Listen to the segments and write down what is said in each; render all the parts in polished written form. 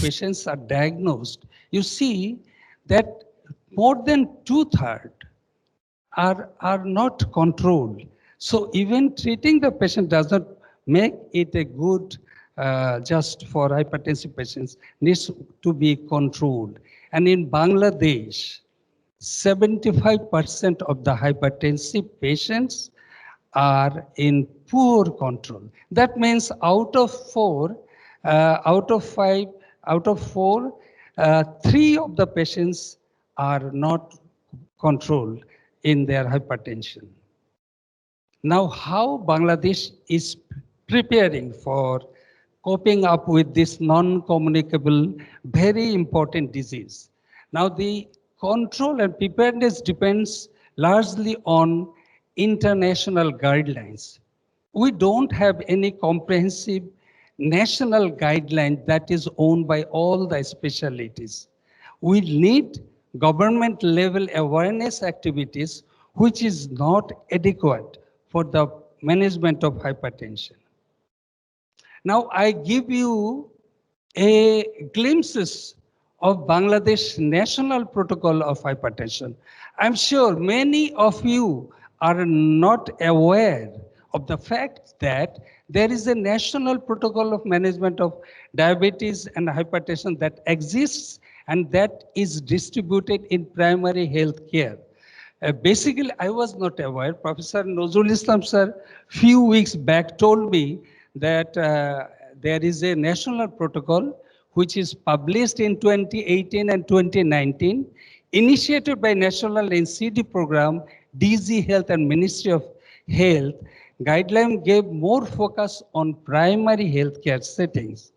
patients are diagnosed, you see that more than two-thirds are not controlled. So even treating the patient does not make it a good just for hypertensive patients, needs to be controlled. And in Bangladesh, 75% of the hypertensive patients are in poor control. That means out of five, out of four, three of the patients are not controlled in their hypertension. Now, how Bangladesh is preparing for coping up with this non-communicable, very important disease. Now, the control and preparedness depends largely on international guidelines. We don't have any comprehensive national guideline that is owned by all the specialties. We need government level awareness activities which is not adequate for the management of hypertension. Now I give you a glimpses of Bangladesh National Protocol of Hypertension. I'm sure many of you are not aware of the fact that there is a national protocol of management of diabetes and hypertension that exists and that is distributed in primary health care. Basically, I was not aware. Professor Nozrul Islam sir, few weeks back told me that there is a national protocol which is published in 2018 and 2019, initiated by National NCD Program, DG Health and Ministry of Health. Guideline gave more focus on primary healthcare settings.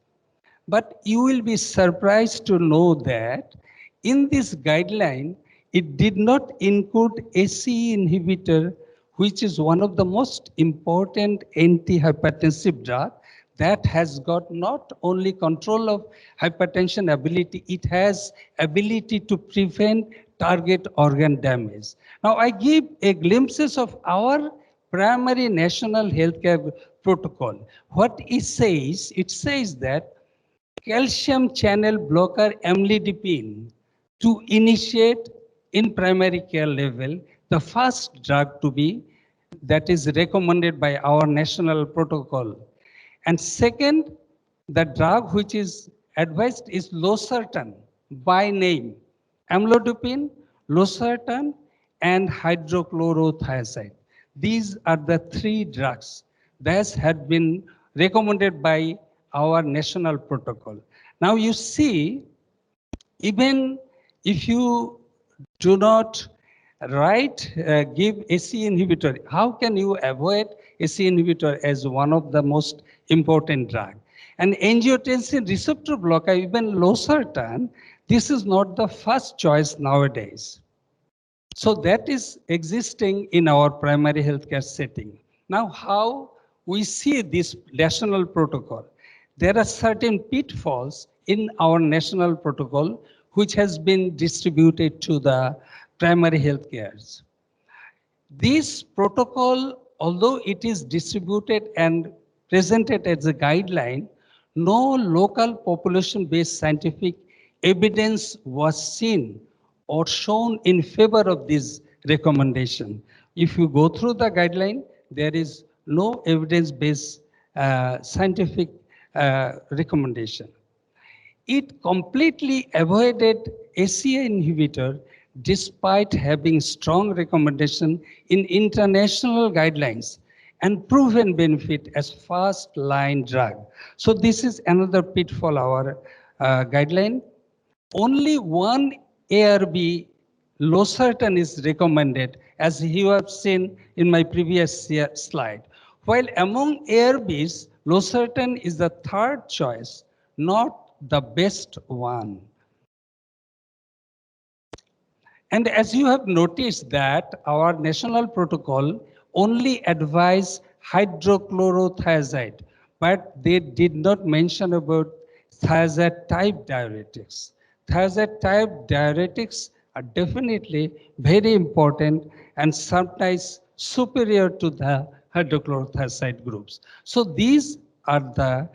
But you will be surprised to know that in this guideline, it did not include ACE inhibitor, which is one of the most important antihypertensive drug that has got not only control of hypertension ability, it has ability to prevent target organ damage. Now I give a glimpses of our primary national healthcare protocol. What it says that calcium channel blocker amlodipine to initiate in primary care level, the first drug to be that is recommended by our national protocol. And second, the drug which is advised is losartan by name, amlodipine, losartan, and hydrochlorothiazide. These are the three drugs that have been recommended by our national protocol. Now you see, even if you do not give ACE inhibitor, how can you avoid ACE inhibitor as one of the most important drug? And angiotensin receptor blocker, even losartan, this is not the first choice nowadays. So that is existing in our primary healthcare setting. Now how we see this national protocol? There are certain pitfalls in our national protocol which has been distributed to the primary health cares. This protocol, although it is distributed and presented as a guideline, no local population-based scientific evidence was seen or shown in favor of this recommendation. If you go through the guideline, there is no evidence-based scientific recommendation. It completely avoided ACE inhibitor despite having strong recommendation in international guidelines and proven benefit as first-line drug. So this is another pitfall our guideline. Only one ARB losartan is recommended, as you have seen in my previous slide. While among ARBs, losartan is the third choice, not the best one. And as you have noticed that our national protocol only advised hydrochlorothiazide, but they did not mention about thiazide type diuretics. Thiazide type diuretics are definitely very important and sometimes superior to the hydrochlorothiazide groups. So these are the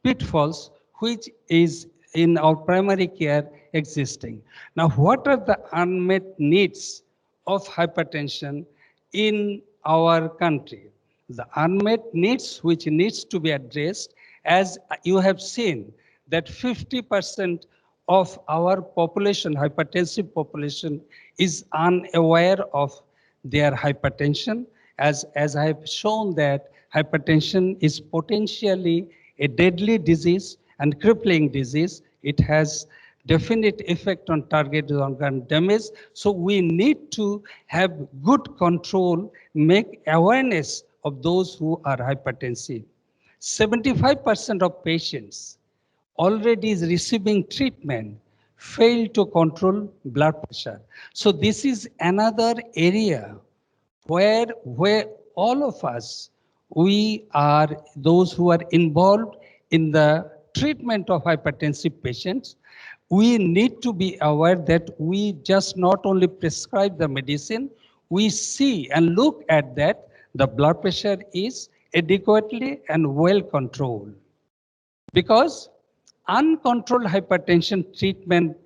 pitfalls which is in our primary care existing. Now, what are the unmet needs of hypertension in our country? The unmet needs which needs to be addressed, as you have seen, that 50% of our population, hypertensive population, is unaware of their hypertension. As I have shown that hypertension is potentially a deadly disease and crippling disease. It has definite effect on target organ damage. So we need to have good control, make awareness of those who are hypertensive. 75% of patients already is receiving treatment fail to control blood pressure. So this is another area where all of us, we are those who are involved in the treatment of hypertensive patients. We need to be aware that we just not only prescribe the medicine, we see and look at that the blood pressure is adequately and well controlled. Because uncontrolled hypertension treatment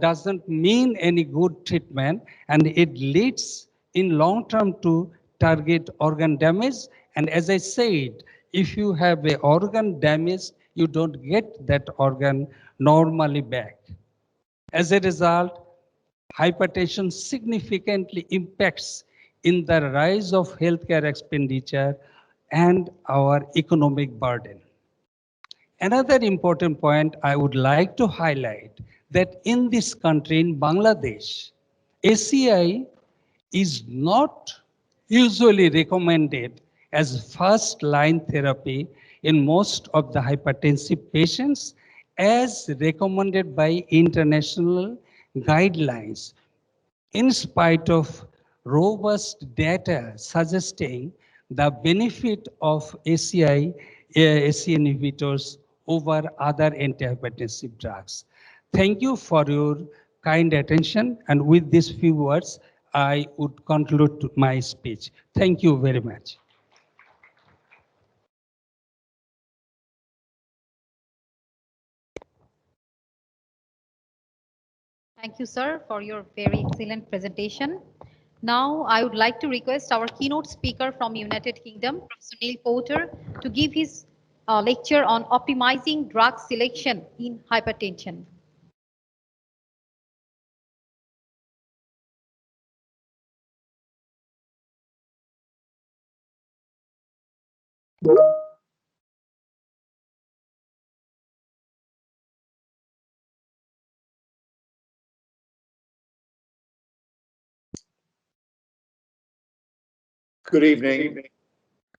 doesn't mean any good treatment, and it leads in long term to target organ damage. And as I said, if you have a organ damage, you don't get that organ normally back. As a result, hypertension significantly impacts in the rise of healthcare expenditure and our economic burden. Another important point I would like to highlight that in this country, in Bangladesh, ACI is not usually recommended as first line therapy in most of the hypertensive patients as recommended by international guidelines, in spite of robust data suggesting the benefit of ACE inhibitors over other antihypertensive drugs. Thank you for your kind attention, and with these few words, I would conclude my speech. Thank you very much. Thank you, sir, for your very excellent presentation. Now, I would like to request our keynote speaker from United Kingdom, Sunil Porter, to give his lecture on optimizing drug selection in hypertension. Good evening.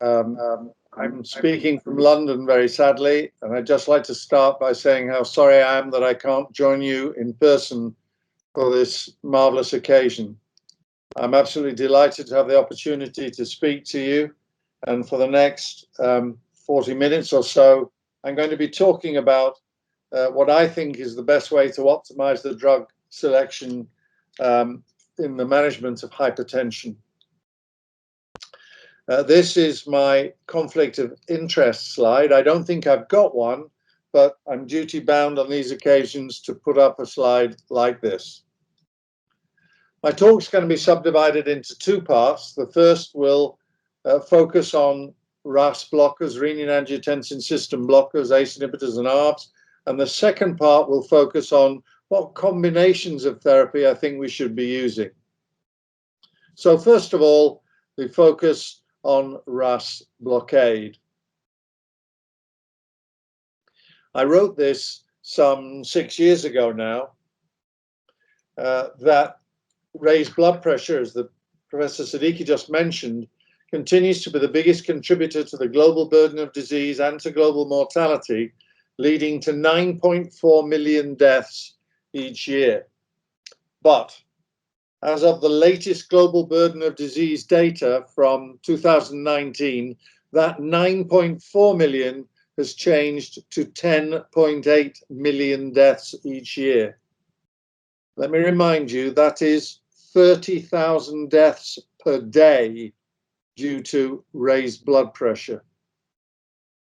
I'm speaking from London, very sadly, and I'd just like to start by saying how sorry I am that I can't join you in person for this marvelous occasion. I'm absolutely delighted to have the opportunity to speak to you, and for the next 40 minutes or so, I'm going to be talking about what I think is the best way to optimize the drug selection in the management of hypertension. This is my conflict of interest slide. I don't think I've got one, but I'm duty bound on these occasions to put up a slide like this. My talk's going to be subdivided into two parts. The first will focus on RAS blockers, renin-angiotensin system blockers, ACE inhibitors and ARBs. And the second part will focus on what combinations of therapy I think we should be using. So first of all, the focus on RAS blockade. I wrote this some 6 years ago now, that raised blood pressure, as the Professor Siddiqui just mentioned, continues to be the biggest contributor to the global burden of disease and to global mortality, leading to 9.4 million deaths each year. But as of the latest global burden of disease data from 2019, that 9.4 million has changed to 10.8 million deaths each year. Let me remind you, that is 30,000 deaths per day due to raised blood pressure.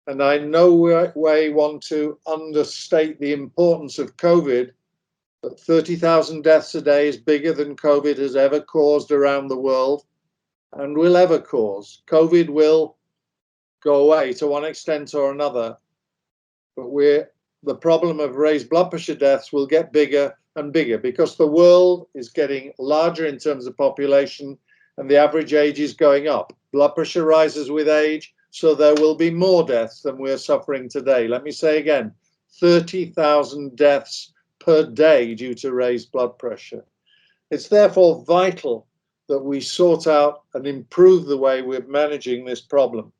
and I no way want to understate the importance of COVID, but 30,000 deaths a day is bigger than COVID has ever caused around the world and will ever cause. COVID will go away to one extent or another, but the problem of raised blood pressure deaths will get bigger and bigger because the world is getting larger in terms of population and the average age is going up. Blood pressure rises with age, so there will be more deaths than we're suffering today. Let me say again, 30,000 deaths per day due to raised blood pressure. It's therefore vital that we sort out and improve the way we're managing this problem.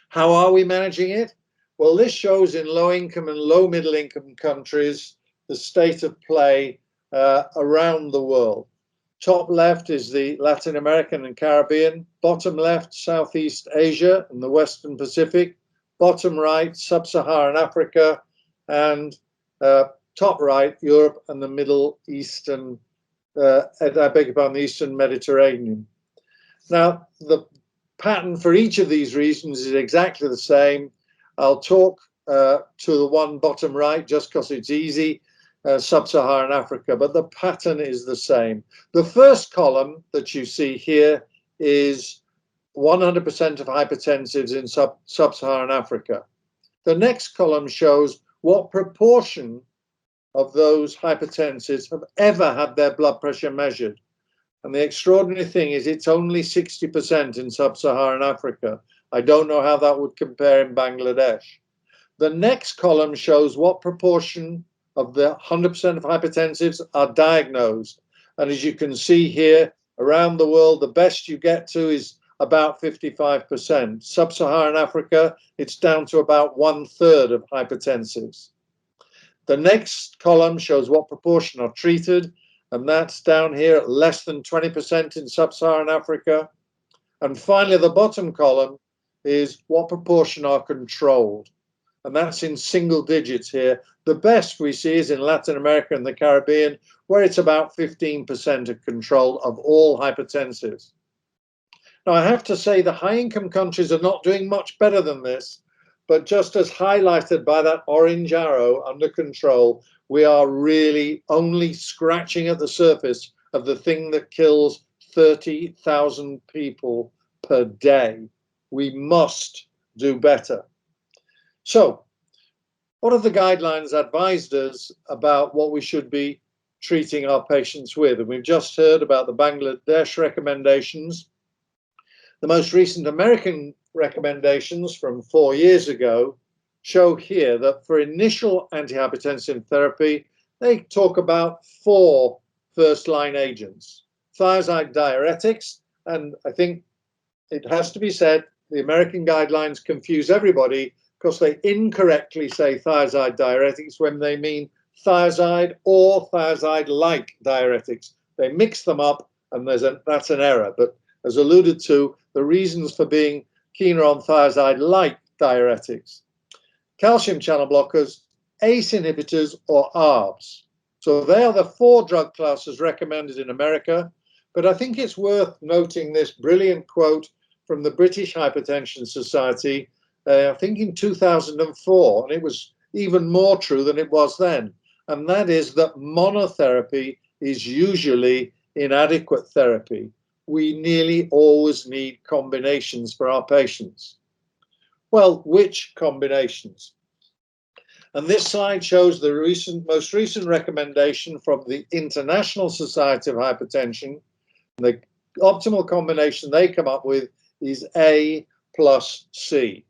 How are we managing it? Well, this shows in low-income and low-middle-income countries the state of play around the world. Top left is the Latin American and Caribbean. Bottom left, Southeast Asia and the Western Pacific. Bottom right, Sub-Saharan Africa. And top right, Europe and the Middle Eastern, the Eastern Mediterranean. Now, the pattern for each of these regions is exactly the same. I'll talk to the one bottom right just because it's easy, Sub-Saharan Africa, but the pattern is the same. The first column that you see here is 100% of hypertensives in Sub-Saharan Africa. The next column shows what proportion of those hypertensives have ever had their blood pressure measured. And the extraordinary thing is it's only 60% in Sub-Saharan Africa. I don't know how that would compare in Bangladesh. The next column shows what proportion of the 100% of hypertensives are diagnosed. And as you can see here, around the world, the best you get to is about 55%. Sub-Saharan Africa, it's down to about 1/3 of hypertensives. The next column shows what proportion are treated, and that's down here at less than 20% in Sub-Saharan Africa. And finally, the bottom column is what proportion are controlled, and that's in single digits here. The best we see is in Latin America and the Caribbean, where it's about 15% of control of all hypertensives. Now, I have to say the high-income countries are not doing much better than this, but just as highlighted by that orange arrow under control, we are really only scratching at the surface of the thing that kills 30,000 people per day. We must do better. So, what have the guidelines advised us about what we should be treating our patients with? And we've just heard about the Bangladesh recommendations. The most recent American recommendations from 4 years ago show here that for initial antihypertensive therapy, they talk about 4 first-line agents. Thiazide diuretics, and I think it has to be said, the American guidelines confuse everybody because they incorrectly say thiazide diuretics when they mean thiazide or thiazide-like diuretics. They mix them up, and that's an error. But as alluded to, the reasons for being keener on thiazide-like diuretics. Calcium channel blockers, ACE inhibitors, or ARBs. So they are the 4 drug classes recommended in America. But I think it's worth noting this brilliant quote from the British Hypertension Society, I think in 2004, and it was even more true than it was then. And that is that monotherapy is usually inadequate therapy. We nearly always need combinations for our patients. Well, which combinations? And this slide shows the most recent recommendation from the International Society of Hypertension. The optimal combination they come up with is A plus C.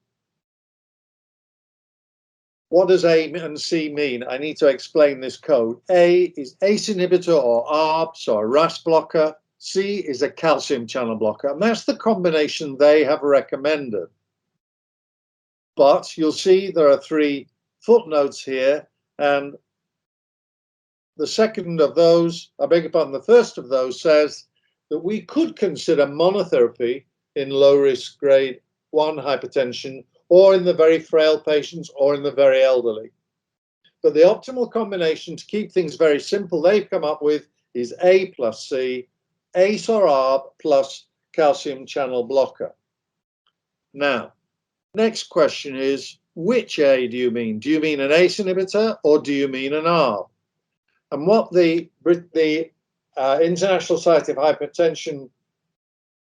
What does A and C mean? I need to explain this code. A is ACE inhibitor or ARB, so a RAS blocker. C is a calcium channel blocker, and that's the combination they have recommended. But you'll see there are 3 footnotes here, and the second of those, I beg your pardon, the first of those says that we could consider monotherapy in low-risk grade 1 hypertension, or in the very frail patients, or in the very elderly. But the optimal combination, to keep things very simple, they've come up with is A plus C, ACE or ARB plus calcium channel blocker. Now, Next question is, which A do you mean? Do you mean an ACE inhibitor or do you mean an ARB? And what the International Society of Hypertension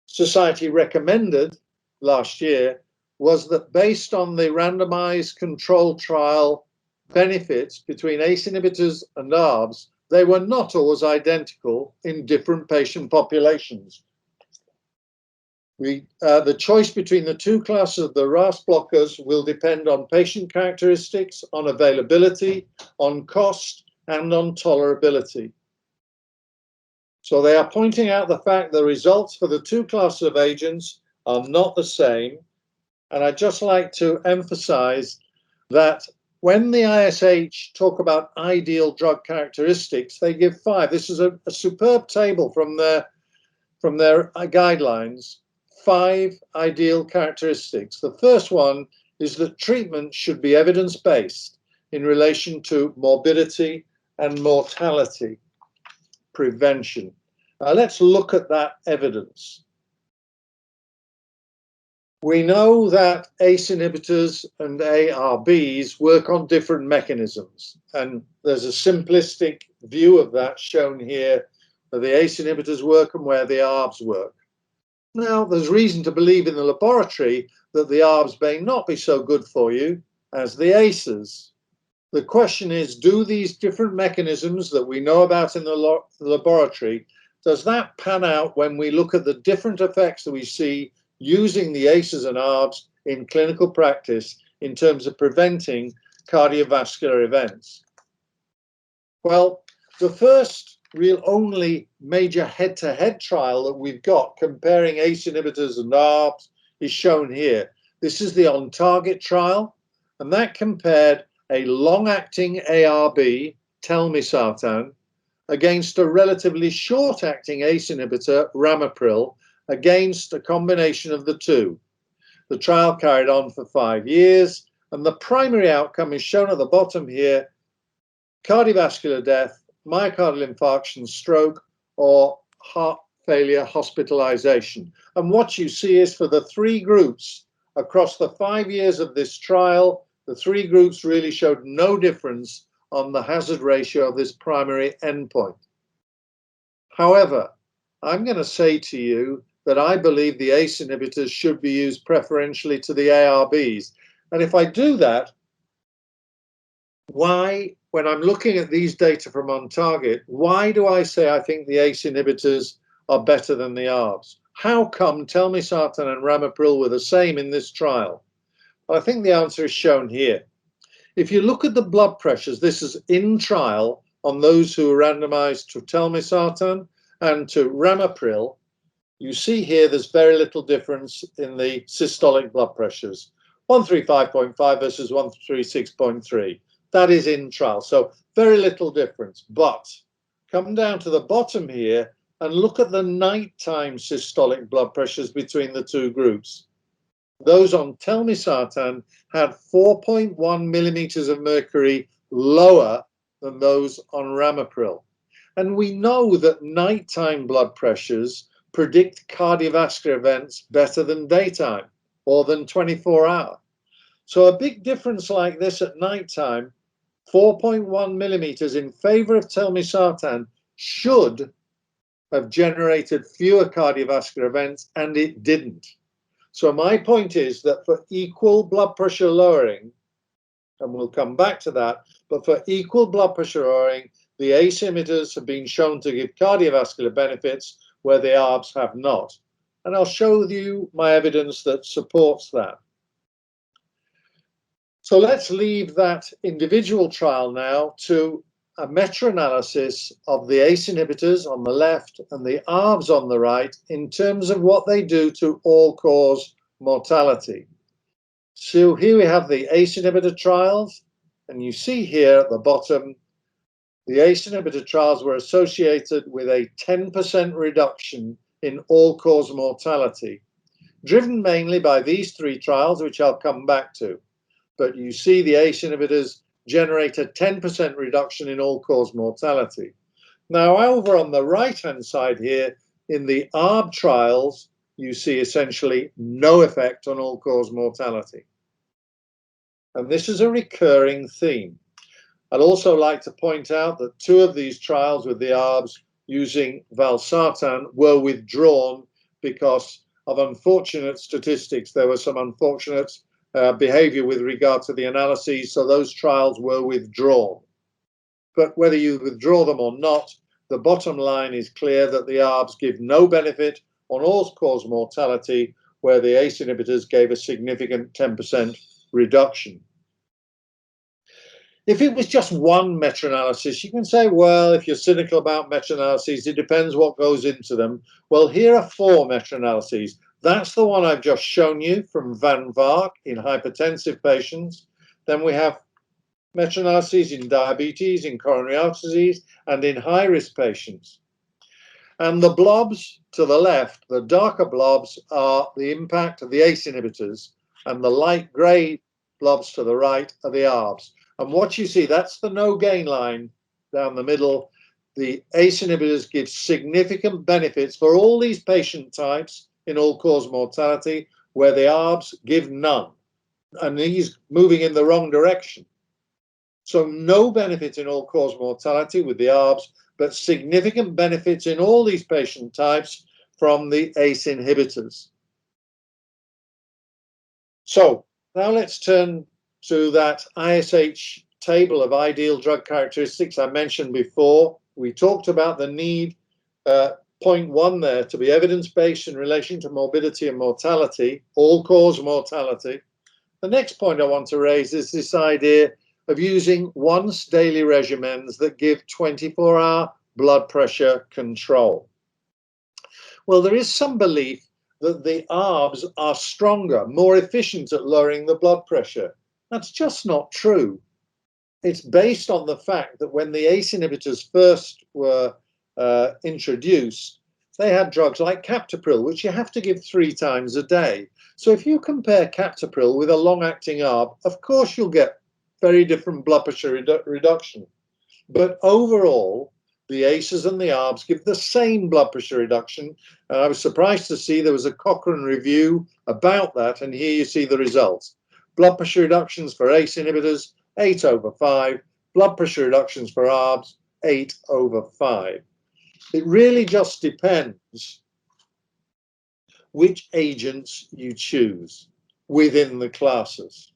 Society recommended last year was that based on the randomized controlled trial benefits between ACE inhibitors and ARBs, they were not always identical in different patient populations. The choice between the two classes of the RAS blockers will depend on patient characteristics, on availability, on cost, and on tolerability. So they are pointing out the fact the results for the two classes of agents are not the same. And I'd just like to emphasize that when the ISH talk about ideal drug characteristics, they give 5. This is a superb table from their guidelines. 5 ideal characteristics. The first one is that treatment should be evidence-based in relation to morbidity and mortality prevention. Let's look at that evidence. We know that ACE inhibitors and ARBs work on different mechanisms, and there's a simplistic view of that shown here, where the ACE inhibitors work and where the ARBs work. Now, there's reason to believe in the laboratory that the ARBs may not be so good for you as the ACEs. The question is, do these different mechanisms that we know about in the laboratory, does that pan out when we look at the different effects that we see using the ACEs and ARBs in clinical practice in terms of preventing cardiovascular events? Well, the first real only major head-to-head trial that we've got comparing ACE inhibitors and ARBs is shown here. This is the on-target trial, and that compared a long-acting ARB, telmisartan, against a relatively short-acting ACE inhibitor, ramipril, against a combination of the two. The trial carried on for 5 years, and the primary outcome is shown at the bottom here: cardiovascular death, myocardial infarction, stroke, or heart failure hospitalization. And what you see is for the 3 groups across the 5 years of this trial, the 3 groups really showed no difference on the hazard ratio of this primary endpoint. However, I'm going to say to you that I believe the ACE inhibitors should be used preferentially to the ARBs. And if I do that, why, when I'm looking at these data from on-target, why do I say I think the ACE inhibitors are better than the ARBs? How come telmisartan and ramipril were the same in this trial? Well, I think the answer is shown here. If you look at the blood pressures, this is in trial on those who were randomized to telmisartan and to ramipril, you see here there's very little difference in the systolic blood pressures, 135.5 versus 136.3. That is in trial, so very little difference. But come down to the bottom here and look at the nighttime systolic blood pressures between the 2 groups. Those on telmisartan had 4.1 millimeters of mercury lower than those on ramipril. And we know that nighttime blood pressures predict cardiovascular events better than daytime or than 24-hour. So a big difference like this at nighttime, 4.1 millimeters in favor of telmisartan, should have generated fewer cardiovascular events, and it didn't. So my point is that for equal blood pressure lowering, and we'll come back to that, but for equal blood pressure lowering, the ACE inhibitors have been shown to give cardiovascular benefits where the ARBs have not. And I'll show you my evidence that supports that. So let's leave that individual trial now to a meta-analysis of the ACE inhibitors on the left and the ARBs on the right in terms of what they do to all-cause mortality. So here we have the ACE inhibitor trials, and you see here at the bottom, the ACE inhibitor trials were associated with a 10% reduction in all-cause mortality, driven mainly by these 3 trials, which I'll come back to. But you see the ACE inhibitors generate a 10% reduction in all-cause mortality. Now, over on the right-hand side here, in the ARB trials, you see essentially no effect on all-cause mortality. And this is a recurring theme. I'd also like to point out that 2 of these trials with the ARBs using valsartan were withdrawn because of unfortunate statistics. There was some unfortunate behavior with regard to the analyses, so those trials were withdrawn. But whether you withdraw them or not, the bottom line is clear that the ARBs give no benefit on all-cause mortality, where the ACE inhibitors gave a significant 10% reduction. If it was just one meta-analysis, you can say, well, if you're cynical about meta-analyses, it depends what goes into them. Well, here are 4 meta-analyses. That's the one I've just shown you from Van Vark in hypertensive patients. Then we have meta-analyses in diabetes, in coronary heart disease, and in high-risk patients. And the blobs to the left, the darker blobs, are the impact of the ACE inhibitors, and the light grey blobs to the right are the ARBs. And what you see, that's the no-gain line down the middle. The ACE inhibitors give significant benefits for all these patient types in all-cause mortality, where the ARBs give none. And he's moving in the wrong direction. So no benefit in all-cause mortality with the ARBs, but significant benefits in all these patient types from the ACE inhibitors. So now let's turn to that ISH table of ideal drug characteristics I mentioned before. We talked about the need, point 1 there, to be evidence-based in relation to morbidity and mortality, all-cause mortality. The next point I want to raise is this idea of using once daily regimens that give 24-hour blood pressure control. Well, there is some belief that the ARBs are stronger, more efficient at lowering the blood pressure. That's just not true. It's based on the fact that when the ACE inhibitors first were introduced, they had drugs like captopril, which you have to give 3 times a day. So if you compare captopril with a long-acting ARB, of course you'll get very different blood pressure reduction. But overall, the ACEs and the ARBs give the same blood pressure reduction. And I was surprised to see there was a Cochrane review about that, and here you see the results. Blood pressure reductions for ACE inhibitors, 8/5. Blood pressure reductions for ARBs, 8/5. It really just depends which agents you choose within the classes.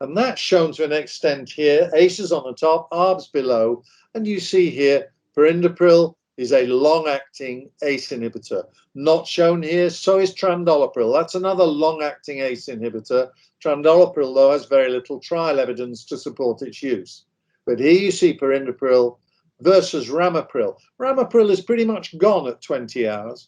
And that's shown to an extent here. ACEs on the top, ARBs below. And you see here, perindopril is a long-acting ACE inhibitor. Not shown here, so is trandolapril. That's another long-acting ACE inhibitor. Trandolapril, though, has very little trial evidence to support its use. But here you see perindopril versus ramipril. Ramipril is pretty much gone at 20 hours.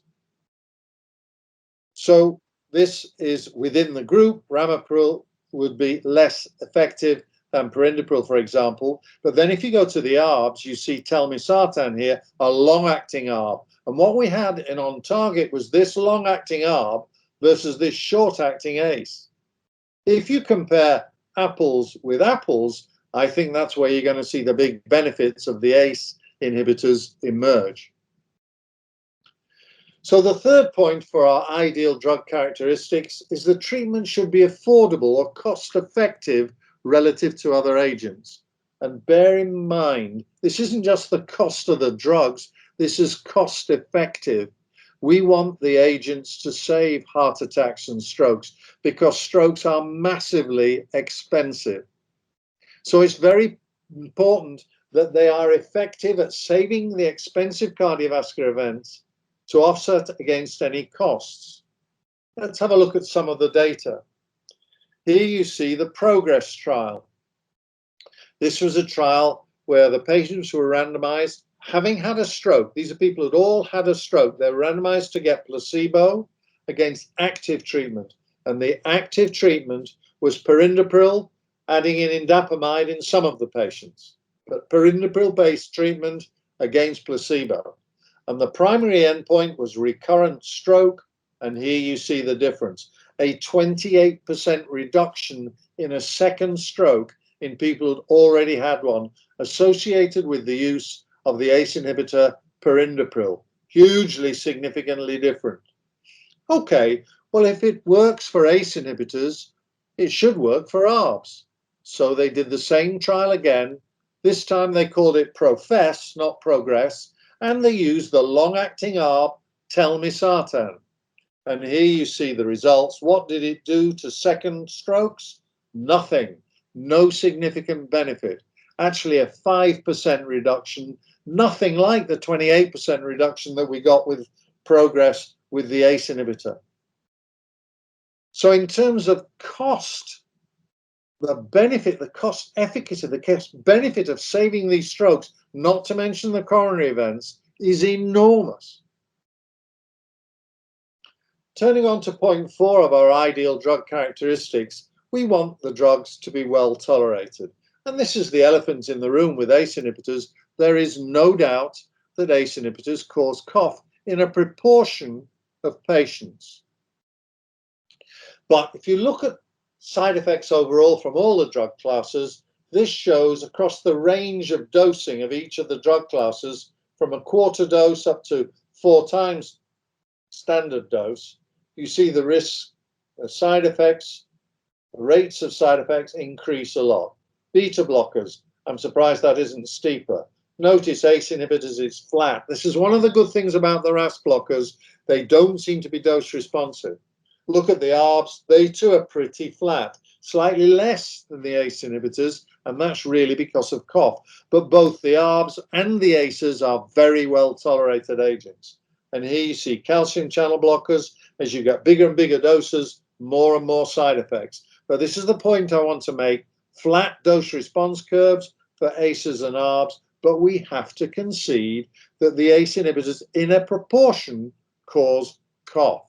So this is within the group. Ramipril would be less effective than perindopril, for example. But then if you go to the ARBs, you see telmisartan here, a long-acting ARB. And what we had in on target was this long-acting ARB versus this short-acting ACE. If you compare apples with apples, I think that's where you're going to see the big benefits of the ACE inhibitors emerge. So the third point for our ideal drug characteristics is the treatment should be affordable or cost-effective relative to other agents. And bear in mind, this isn't just the cost of the drugs, this is cost-effective. We want the agents to save heart attacks and strokes because strokes are massively expensive. So it's very important that they are effective at saving the expensive cardiovascular events to offset against any costs. Let's have a look at some of the data. Here you see the PROGRESS trial. This was a trial where the patients were randomized, having had a stroke. These are people who'd all had a stroke. They're randomized to get placebo against active treatment. And the active treatment was perindopril, adding in indapamide in some of the patients. But perindopril-based treatment against placebo. And the primary endpoint was recurrent stroke, and here you see the difference. A 28% reduction in a second stroke in people who'd already had one, associated with the use of the ACE inhibitor perindopril. Hugely significantly different. Okay, well, if it works for ACE inhibitors, it should work for ARBs. So they did the same trial again. This time they called it PROFESS, not PROGRESS, and they used the long-acting ARB telmisartan. And here you see the results. What did it do to second strokes? Nothing. No significant benefit. Actually, a 5% reduction, nothing like the 28% reduction that we got with PROGRESS with the ACE inhibitor. So in terms of cost, the benefit, the cost efficacy, the cost benefit of saving these strokes, not to mention the coronary events, is enormous. Turning on to point 4 of our ideal drug characteristics, we want the drugs to be well tolerated. And this is the elephant in the room with ACE inhibitors. There is no doubt that ACE inhibitors cause cough in a proportion of patients. But if you look at side effects overall from all the drug classes, this shows across the range of dosing of each of the drug classes from a quarter dose up to 4 times standard dose, you see the risks of side effects, the rates of side effects increase a lot. Beta blockers, I'm surprised that isn't steeper. Notice ACE inhibitors is flat. This is one of the good things about the RAS blockers. They don't seem to be dose responsive. Look at the ARBs, they too are pretty flat, slightly less than the ACE inhibitors, and that's really because of cough. But both the ARBs and the ACEs are very well tolerated agents. And here you see calcium channel blockers. As you get bigger and bigger doses, more and more side effects. But this is the point I want to make. Flat dose response curves for ACEs and ARBs, but we have to concede that the ACE inhibitors in a proportion cause cough.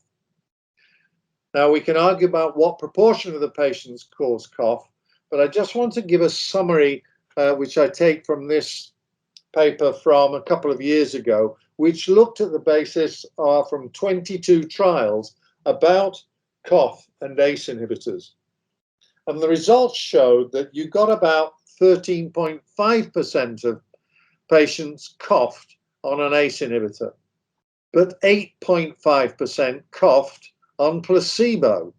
Now we can argue about what proportion of the patients cause cough, but I just want to give a summary which I take from this paper from a couple of years ago, which looked at the basis from 22 trials about cough and ACE inhibitors. And the results showed that you got about 13.5% of patients coughed on an ACE inhibitor, but 8.5% coughed on placebo.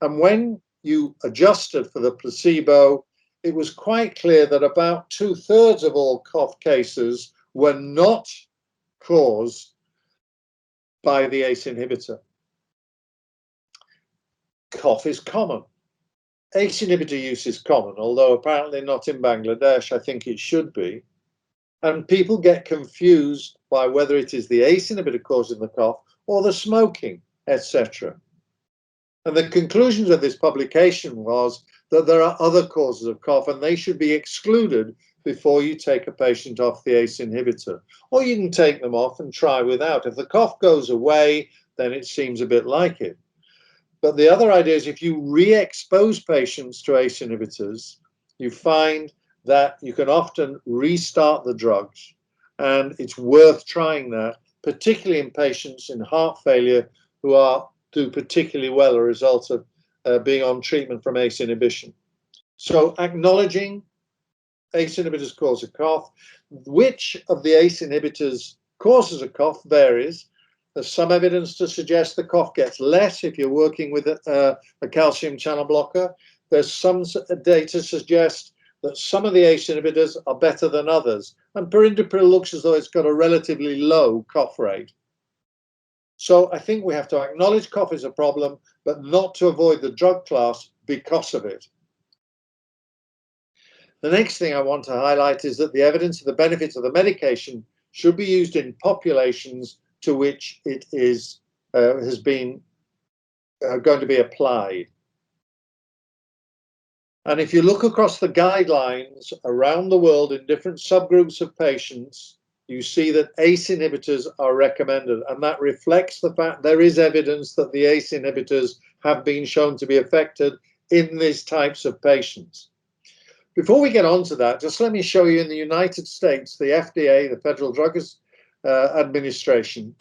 And when you adjusted for the placebo, it was quite clear that about 2/3 of all cough cases were not caused by the ACE inhibitor. Cough is common. ACE inhibitor use is common, although apparently not in Bangladesh. I think it should be. And people get confused by whether it is the ACE inhibitor causing the cough or the smoking, etc. And the conclusions of this publication was that there are other causes of cough and they should be excluded before you take a patient off the ACE inhibitor. Or you can take them off and try without. If the cough goes away, then it seems a bit like it. But the other idea is if you re-expose patients to ACE inhibitors, you find that you can often restart the drugs. And it's worth trying that, particularly in patients in heart failure who do particularly well as a result of being on treatment from ACE inhibition. So acknowledging ACE inhibitors cause a cough. Which of the ACE inhibitors causes a cough varies. There's some evidence to suggest the cough gets less if you're working with a calcium channel blocker. There's some data suggest that some of the ACE inhibitors are better than others. And perindopril looks as though it's got a relatively low cough rate. So I think we have to acknowledge cough is a problem, but not to avoid the drug class because of it. The next thing I want to highlight is that the evidence of the benefits of the medication should be used in populations to which it is has been going to be applied. And if you look across the guidelines around the world in different subgroups of patients, you see that ACE inhibitors are recommended, and that reflects the fact there is evidence that the ACE inhibitors have been shown to be effective in these types of patients. Before we get on to that, just let me show you in the United States, the FDA, the Federal Drug Administration,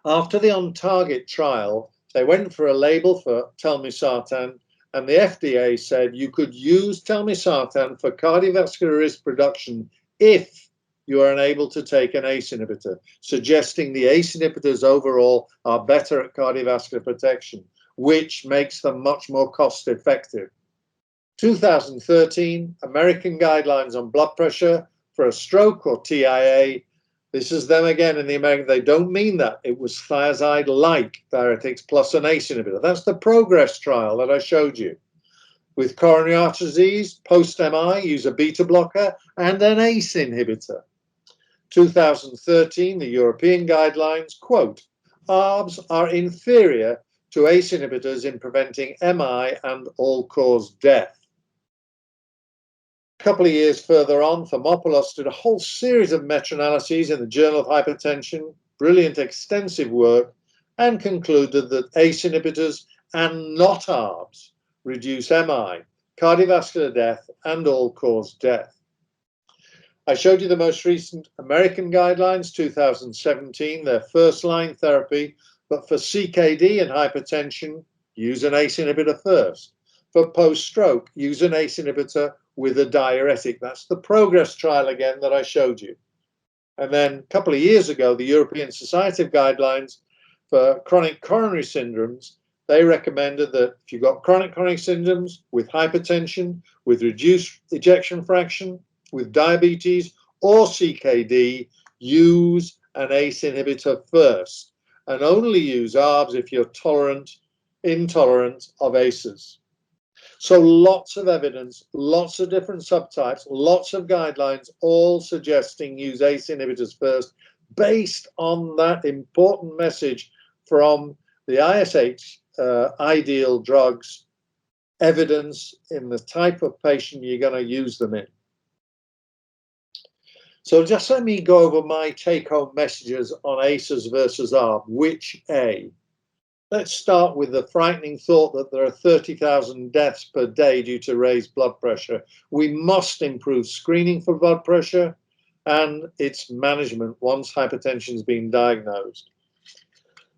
after the on-target trial, they went for a label for telmisartan, and the FDA said you could use telmisartan for cardiovascular risk reduction if you are unable to take an ACE inhibitor, suggesting the ACE inhibitors overall are better at cardiovascular protection, which makes them much more cost effective. 2013, American Guidelines on Blood Pressure for a Stroke or TIA. This is them again in the American, they don't mean that. It was thiazide-like diuretics plus an ACE inhibitor. That's the PROGRESS trial that I showed you. With coronary artery disease, post-MI, use a beta blocker and an ACE inhibitor. 2013, the European guidelines, quote, ARBs are inferior to ACE inhibitors in preventing MI and all-cause death. A couple of years further on, Thermopoulos did a whole series of meta-analyses in the Journal of Hypertension, brilliant, extensive work, and concluded that ACE inhibitors and not ARBs reduce MI, cardiovascular death, and all-cause death. I showed you the most recent American guidelines, 2017, their first-line therapy, but for CKD and hypertension, use an ACE inhibitor first. For post-stroke, use an ACE inhibitor with a diuretic. That's the PROGRESS trial again that I showed you. And then a couple of years ago, the European Society of Guidelines for chronic coronary syndromes, they recommended that if you've got chronic coronary syndromes with hypertension, with reduced ejection fraction, with diabetes or CKD, use an ACE inhibitor first and only use ARBs if you're intolerant of ACEs. So lots of evidence, lots of different subtypes, lots of guidelines, all suggesting use ACE inhibitors first based on that important message from the ISH ideal drugs, evidence in the type of patient you're going to use them in. So just let me go over my take-home messages on ACEs versus ARB. Which A? Let's start with the frightening thought that there are 30,000 deaths per day due to raised blood pressure. We must improve screening for blood pressure and its management once hypertension has been diagnosed.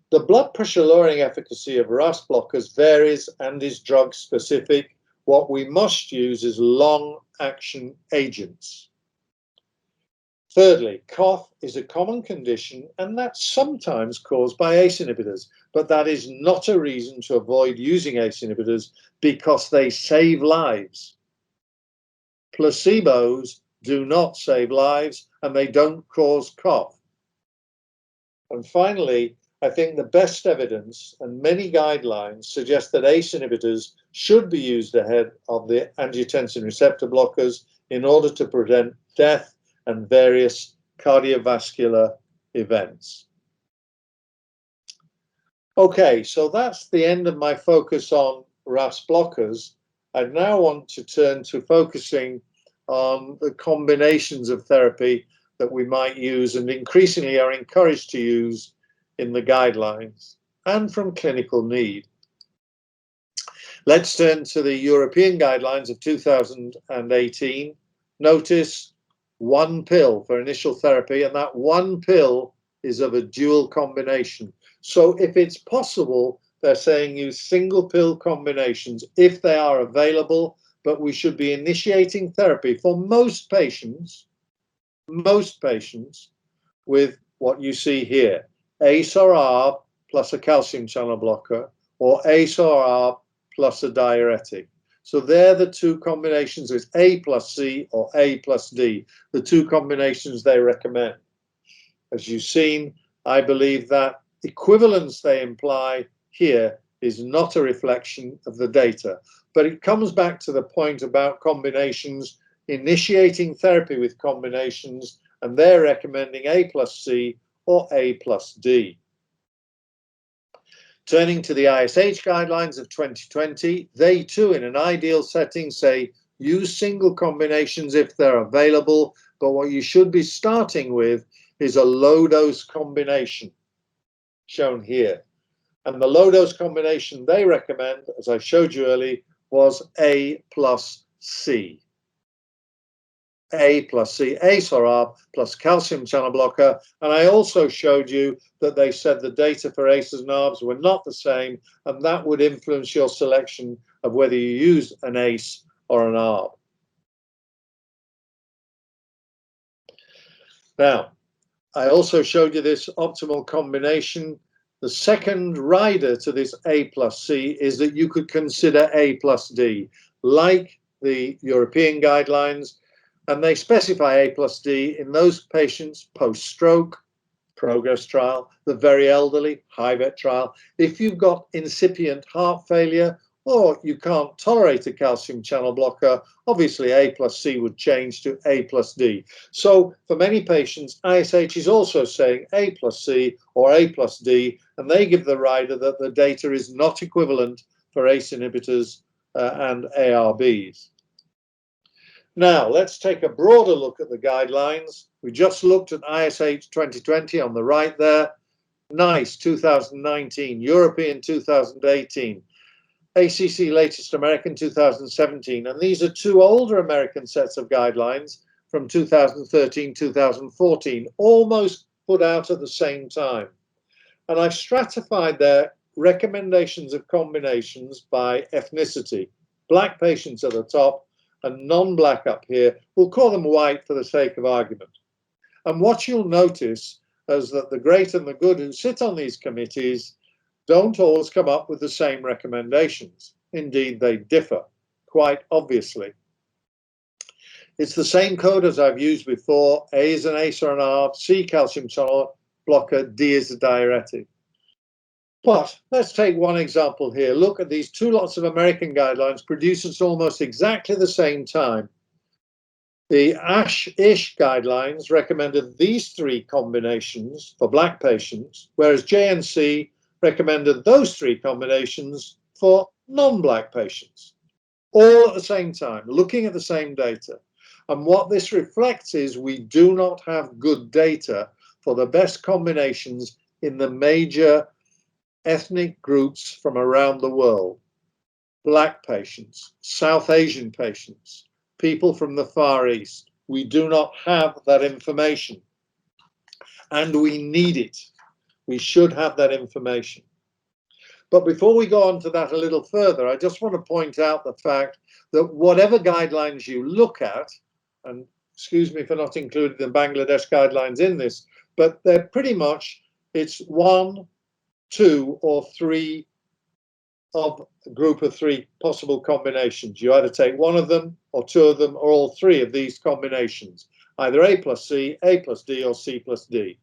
The blood pressure lowering efficacy of RAS blockers varies and is drug specific. What we must use is long-action agents. Thirdly, cough is a common condition and that's sometimes caused by ACE inhibitors, but that is not a reason to avoid using ACE inhibitors because they save lives. Placebos do not save lives and they don't cause cough. And finally, I think the best evidence and many guidelines suggest that ACE inhibitors should be used ahead of the angiotensin receptor blockers in order to prevent death and various cardiovascular events. Okay, so that's the end of my focus on RAS blockers. I now want to turn to focusing on the combinations of therapy that we might use and increasingly are encouraged to use in the guidelines and from clinical need. Let's turn to the European guidelines of 2018. Notice one pill for initial therapy, and that one pill is of a dual combination. So if it's possible, they're saying use single pill combinations if they are available, but we should be initiating therapy for most patients with what you see here, ACE or ARB plus a calcium channel blocker, or ACE or ARB plus a diuretic. So they're the two combinations, it's A plus C or A plus D, the two combinations they recommend. As you've seen, I believe that equivalence they imply here is not a reflection of the data, but it comes back to the point about combinations, initiating therapy with combinations, and they're recommending A plus C or A plus D. Turning to the ISH guidelines of 2020, they too, in an ideal setting, say use single combinations if they're available, but what you should be starting with is a low-dose combination, shown here. And the low-dose combination they recommend, as I showed you earlier, was A plus C. A plus C, ACE or ARB plus calcium channel blocker. And I also showed you that they said the data for ACEs and ARBs were not the same, and that would influence your selection of whether you use an ACE or an ARB. Now, I also showed you this optimal combination. The second rider to this A plus C is that you could consider A plus D, like the European guidelines, and they specify A plus D in those patients post-stroke, progress trial, the very elderly, HIVET trial. If you've got incipient heart failure or you can't tolerate a calcium channel blocker, obviously A plus C would change to A plus D. So for many patients, ISH is also saying A plus C or A plus D, and they give the rider that the data is not equivalent for ACE inhibitors and ARBs. Now, let's take a broader look at the guidelines. We just looked at ISH 2020 on the right there. NICE 2019, European 2018, ACC latest American 2017. And these are two older American sets of guidelines from 2013, 2014, almost put out at the same time. And I've stratified their recommendations of combinations by ethnicity. Black patients at the top, and non-black up here. We'll call them white for the sake of argument. And what you'll notice is that the great and the good who sit on these committees don't always come up with the same recommendations. Indeed, they differ, quite obviously. It's the same code as I've used before. A is an ACE or an ARB, C calcium channel blocker, D is a diuretic. But let's take one example here. Look at these two lots of American guidelines produced at almost exactly the same time. The ASH-ish guidelines recommended these three combinations for black patients, whereas JNC recommended those three combinations for non-black patients, all at the same time, looking at the same data. And what this reflects is we do not have good data for the best combinations in the major ethnic groups from around the world. Black patients, South Asian patients, people from the Far East. We do not have that information, and we need it. We should have that information. But before we go on to that a little further, I just want to point out the fact that whatever guidelines you look at, and excuse me for not including the Bangladesh guidelines in this, but they're pretty much, it's one, two, or three of a group of three possible combinations. You either take one of them, or two of them, or all three of these combinations, either A plus C, A plus D, or C plus D.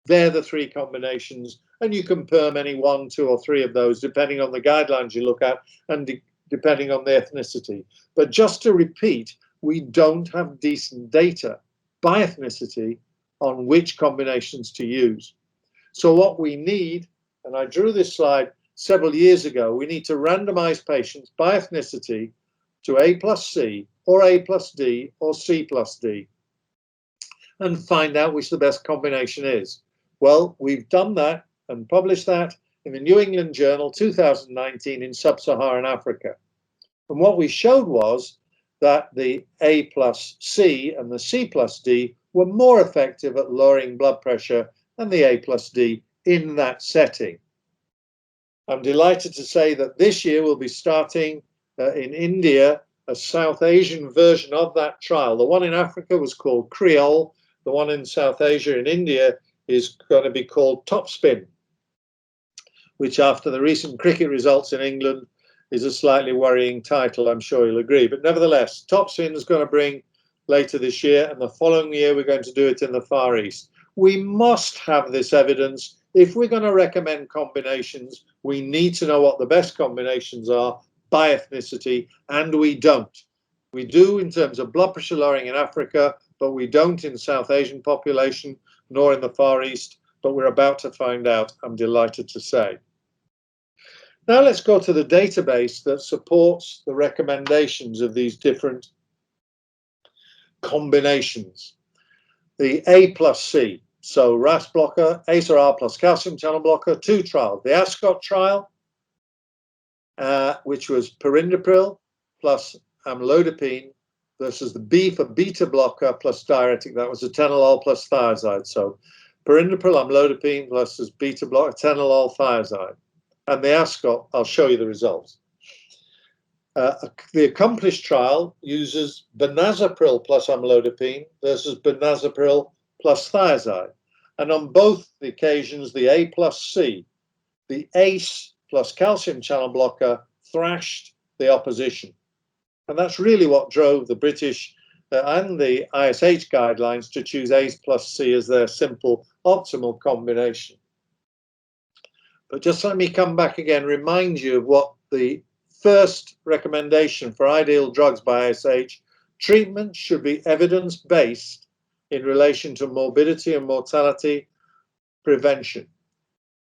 They're the three combinations, and you can perm any one, two, or three of those depending on the guidelines you look at and depending on the ethnicity. But just to repeat, we don't have decent data by ethnicity on which combinations to use. So what we need, and I drew this slide several years ago, we need to randomize patients by ethnicity to A plus C, or A plus D, or C plus D, and find out which the best combination is. Well, we've done that and published that in the New England Journal 2019 in Sub-Saharan Africa. And what we showed was that the A plus C and the C plus D were more effective at lowering blood pressure than the A plus D in that setting. I'm delighted to say that this year we'll be starting in India a South Asian version of that trial. The one in Africa was called Creole. The one in South Asia in India is going to be called Topspin, which after the recent cricket results in England is a slightly worrying title, I'm sure you'll agree. But nevertheless, Topspin is going to bring later this year, and the following year we're going to do it in the Far East. We must have this evidence. If we're going to recommend combinations, we need to know what the best combinations are by ethnicity, and we don't. We do in terms of blood pressure lowering in Africa, but we don't in South Asian population, nor in the Far East, but we're about to find out, I'm delighted to say. Now let's go to the database that supports the recommendations of these different combinations. The A plus C, so RAS blocker, ACE or R plus calcium channel blocker, two trials. The Ascot trial, which was perindopril plus amlodipine, versus the B for beta blocker plus diuretic, that was atenolol plus thiazide. So perindopril, amlodipine versus beta blocker, atenolol, thiazide. And the Ascot, I'll show you the results. The accomplished trial uses benazepril plus amlodipine versus benazepril plus thiazide. And on both the occasions, the A plus C, the ACE plus calcium channel blocker thrashed the opposition. And that's really what drove the British and the ISH guidelines to choose ACE plus C as their simple optimal combination. But just let me come back again, remind you of what the first recommendation for ideal drugs by ISH: treatment should be evidence-based in relation to morbidity and mortality prevention.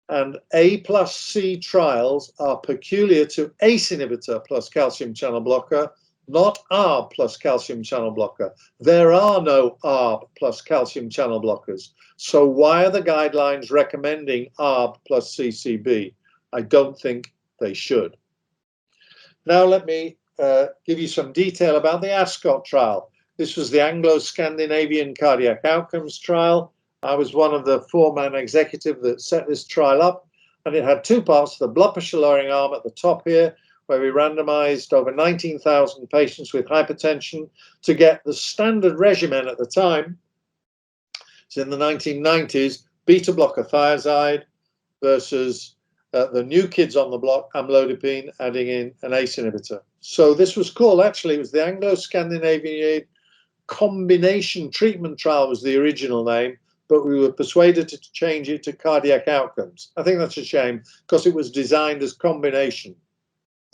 And A plus C trials are peculiar to ACE inhibitor plus calcium channel blocker, not ARB plus calcium channel blocker. There are no ARB plus calcium channel blockers. So why are the guidelines recommending ARB plus CCB? I don't think they should. Now let me give you some detail about the ASCOT trial. This was the Anglo-Scandinavian Cardiac Outcomes trial. I was one of the 4-man executive that set this trial up, and it had two parts: the blood pressure lowering arm at the top here, where we randomized over 19,000 patients with hypertension to get the standard regimen at the time. So in the 1990s, beta blocker thiazide versus the new kids on the block, amlodipine, adding in an ACE inhibitor. So this was called, actually, it was the Anglo-Scandinavian Combination Treatment Trial was the original name, but we were persuaded to change it to Cardiac Outcomes. I think that's a shame, because it was designed as combination,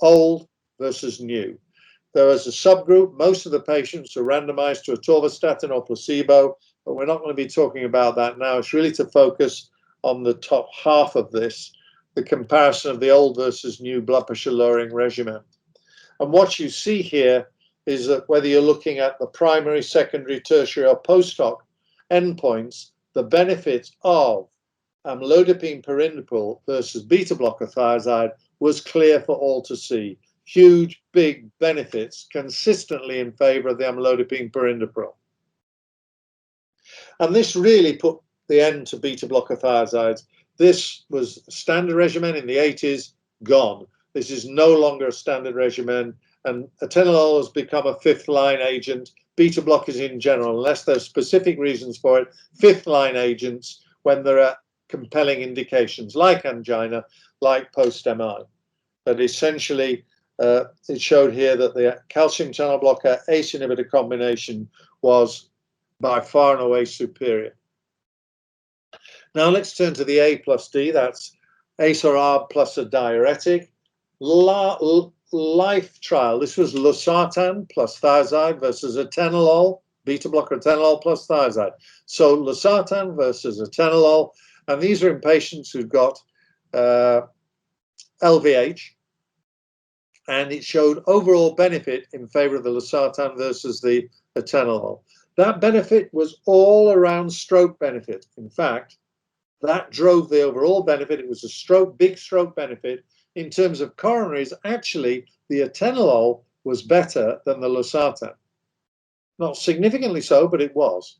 old versus new. There was a subgroup. Most of the patients were randomized to atorvastatin or placebo, but we're not going to be talking about that now. It's really to focus on the top half of this, the comparison of the old versus new blood pressure lowering regimen. And what you see here is that whether you're looking at the primary, secondary, tertiary, or post-hoc endpoints, the benefits of amlodipine perindopril versus beta blocker thiazide was clear for all to see. Huge, big benefits consistently in favor of the amlodipine perindopril. And this really put the end to beta blocker thiazides. This was a standard regimen in the 80s, gone. This is no longer a standard regimen, and atenolol has become a fifth-line agent. Beta blockers in general, unless there's specific reasons for it, fifth-line agents when there are compelling indications like angina, like post-MI. But essentially, it showed here that the calcium channel blocker ACE inhibitor combination was by far and away superior. Now let's turn to the A plus D, that's ACE or ARB plus a diuretic. Life trial, this was losartan plus thiazide versus atenolol, beta blocker atenolol plus thiazide. So losartan versus atenolol, and these are in patients who've got LVH, and it showed overall benefit in favor of the losartan versus the atenolol. That benefit was all around stroke benefit. In fact, that drove the overall benefit. It was a big stroke benefit. In terms of coronaries, actually, the atenolol was better than the losartan. Not significantly so, but it was.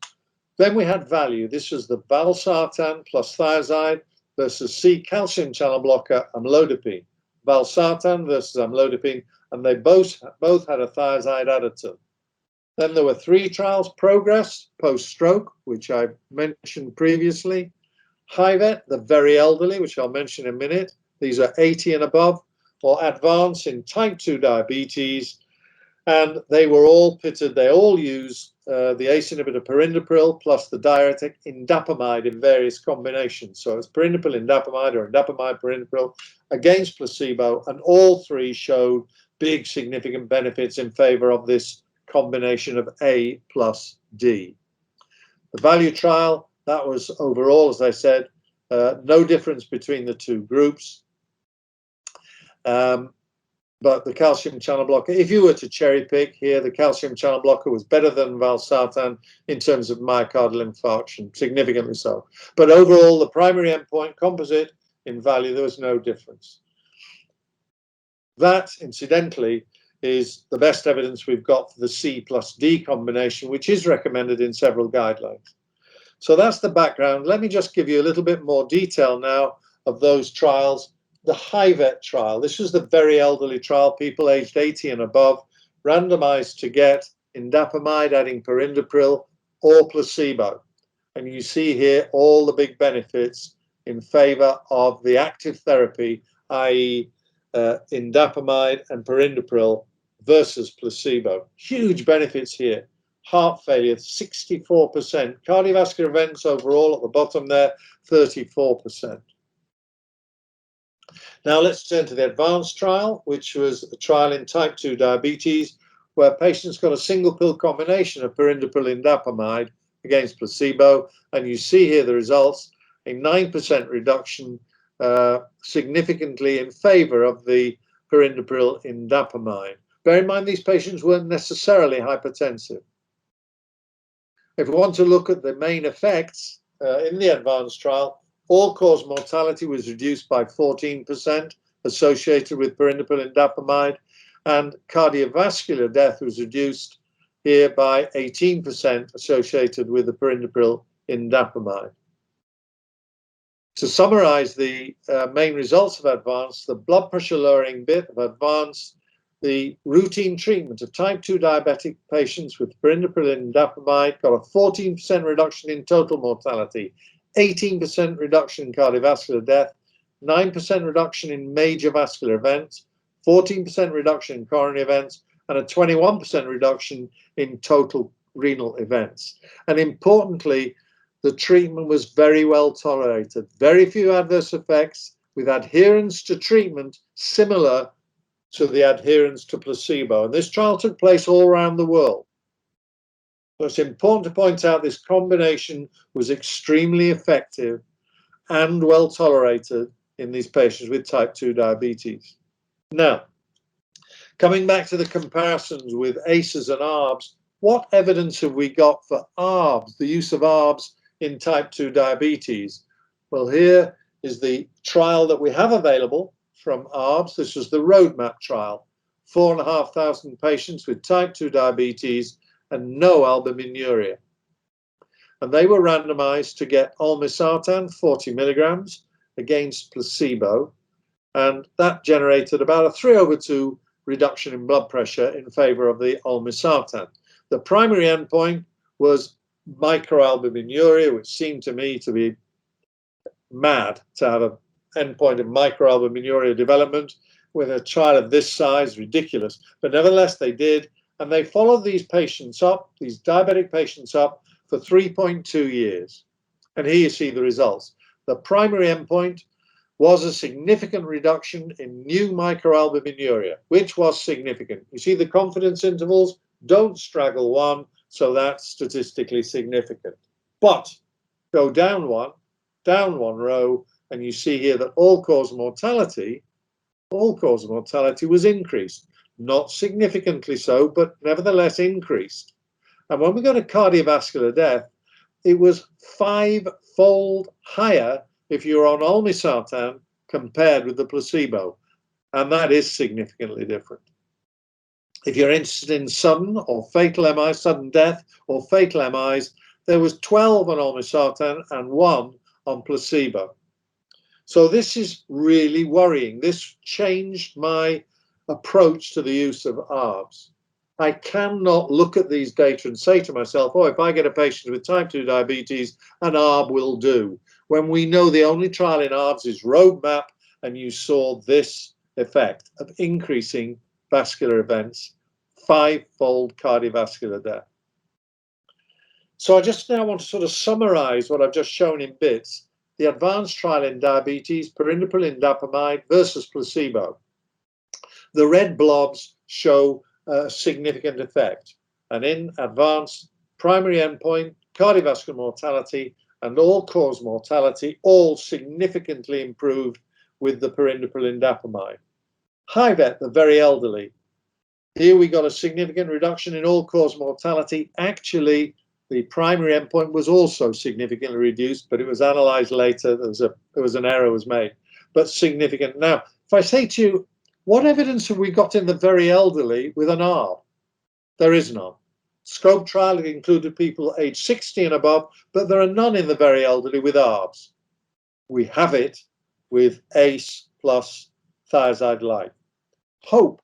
Then we had value. This was the valsartan plus thiazide versus C calcium channel blocker amlodipine. Valsartan versus amlodipine, and they both had a thiazide additive. Then there were 3 trials: Progress, post-stroke, which I mentioned previously; HIVET, the very elderly, which I'll mention in a minute. These are 80 and above, or Advance in type 2 diabetes. And they were all pitted. They all used the ACE inhibitor perindopril plus the diuretic indapamide in various combinations. So it's perindopril indapamide or indapamide perindopril against placebo, and all 3 showed big significant benefits in favor of this combination of A plus D. The value trial, that was overall, as I said, no difference between the 2 groups. But the calcium channel blocker, if you were to cherry pick here, the calcium channel blocker was better than valsartan in terms of myocardial infarction, significantly so. But overall, the primary endpoint composite in value, there was no difference. That, incidentally, is the best evidence we've got for the C plus D combination, which is recommended in several guidelines. So that's the background. Let me just give you a little bit more detail now of those trials. The HIVET trial, this was the very elderly trial, people aged 80 and above, randomized to get indapamide adding perindopril or placebo. And you see here all the big benefits in favor of the active therapy, i.e. indapamide and perindopril versus placebo. Huge benefits here. Heart failure, 64%. Cardiovascular events overall at the bottom there, 34%. Now let's turn to the advanced trial, which was a trial in type 2 diabetes, where patients got a single pill combination of perindopril indapamide against placebo. And you see here the results, a 9% reduction, significantly in favor of the perindopril indapamide. Bear in mind, these patients weren't necessarily hypertensive. If we want to look at the main effects in the advanced trial, all-cause mortality was reduced by 14% associated with perindopril indapamide, and cardiovascular death was reduced here by 18% associated with the perindopril indapamide. To summarize the main results of ADVANCE, the blood pressure lowering bit of ADVANCE, the routine treatment of type 2 diabetic patients with perindopril indapamide got a 14% reduction in total mortality, 18% reduction in cardiovascular death, 9% reduction in major vascular events, 14% reduction in coronary events, and a 21% reduction in total renal events. And importantly, the treatment was very well tolerated, very few adverse effects, with adherence to treatment similar to the adherence to placebo. And this trial took place all around the world. So it's important to point out this combination was extremely effective and well tolerated in these patients with type 2 diabetes. Now, coming back to the comparisons with ACEs and ARBs, what evidence have we got for ARBs, the use of ARBs in type 2 diabetes? Well, here is the trial that we have available from ARBs. This was the roadmap trial, 4,500 patients with type 2 diabetes and no albuminuria. And they were randomized to get olmesartan, 40 milligrams, against placebo. And that generated about a 3/2 reduction in blood pressure in favor of the olmesartan. The primary endpoint was microalbuminuria, which seemed to me to be mad to have an endpoint of microalbuminuria development with a trial of this size, ridiculous. But nevertheless, they did, and they followed these patients up, these diabetic patients up, for 3.2 years. And here you see the results. The primary endpoint was a significant reduction in new microalbuminuria, which was significant. You see the confidence intervals don't straggle one, so that's statistically significant. But go down one row, and you see here that all-cause mortality was increased. Not significantly so, but nevertheless increased. And when we go to cardiovascular death, it was 5-fold higher if you're on olmesartan compared with the placebo. And that is significantly different. If you're interested in sudden or fatal MIs, sudden death or fatal MIs, there was 12 on olmesartan and 1 on placebo. So this is really worrying. This changed my approach to the use of ARBs. I cannot look at these data and say to myself, oh, if I get a patient with type 2 diabetes, an ARB will do. When we know the only trial in ARBs is roadmap, and you saw this effect of increasing vascular events, 5-fold cardiovascular death. So I just now want to sort of summarize what I've just shown in bits. The advanced trial in diabetes, perindopril indapamide versus placebo. The red blobs show a significant effect. And in advanced, primary endpoint, cardiovascular mortality and all-cause mortality all significantly improved with the perindopril indapamide. HIVET, the very elderly. Here we got a significant reduction in all-cause mortality. Actually, the primary endpoint was also significantly reduced, but it was analyzed later. There was an error was made, but significant. Now, if I say to you, what evidence have we got in the very elderly with an ARB? There is none. Scope trial included people aged 60 and above, but there are none in the very elderly with ARBs. We have it with ACE plus thiazide light. HOPE.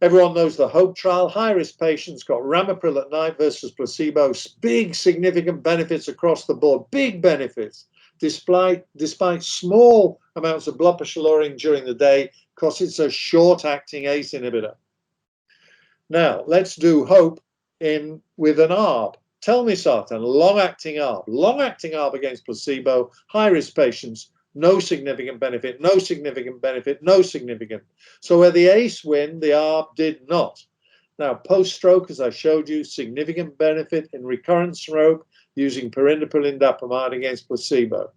Everyone knows the HOPE trial. High-risk patients got ramipril at night versus placebo. Big significant benefits across the board. Big benefits, despite small amounts of blood pressure lowering during the day, because it's a short-acting ACE inhibitor. Now, let's do hope with an ARB. Telmisartan, long-acting ARB against placebo, high-risk patients, no significant benefit, no significant benefit, no significant. So where the ACE win, the ARB did not. Now, post-stroke, as I showed you, significant benefit in recurrent stroke using perindopril indapamide against placebo.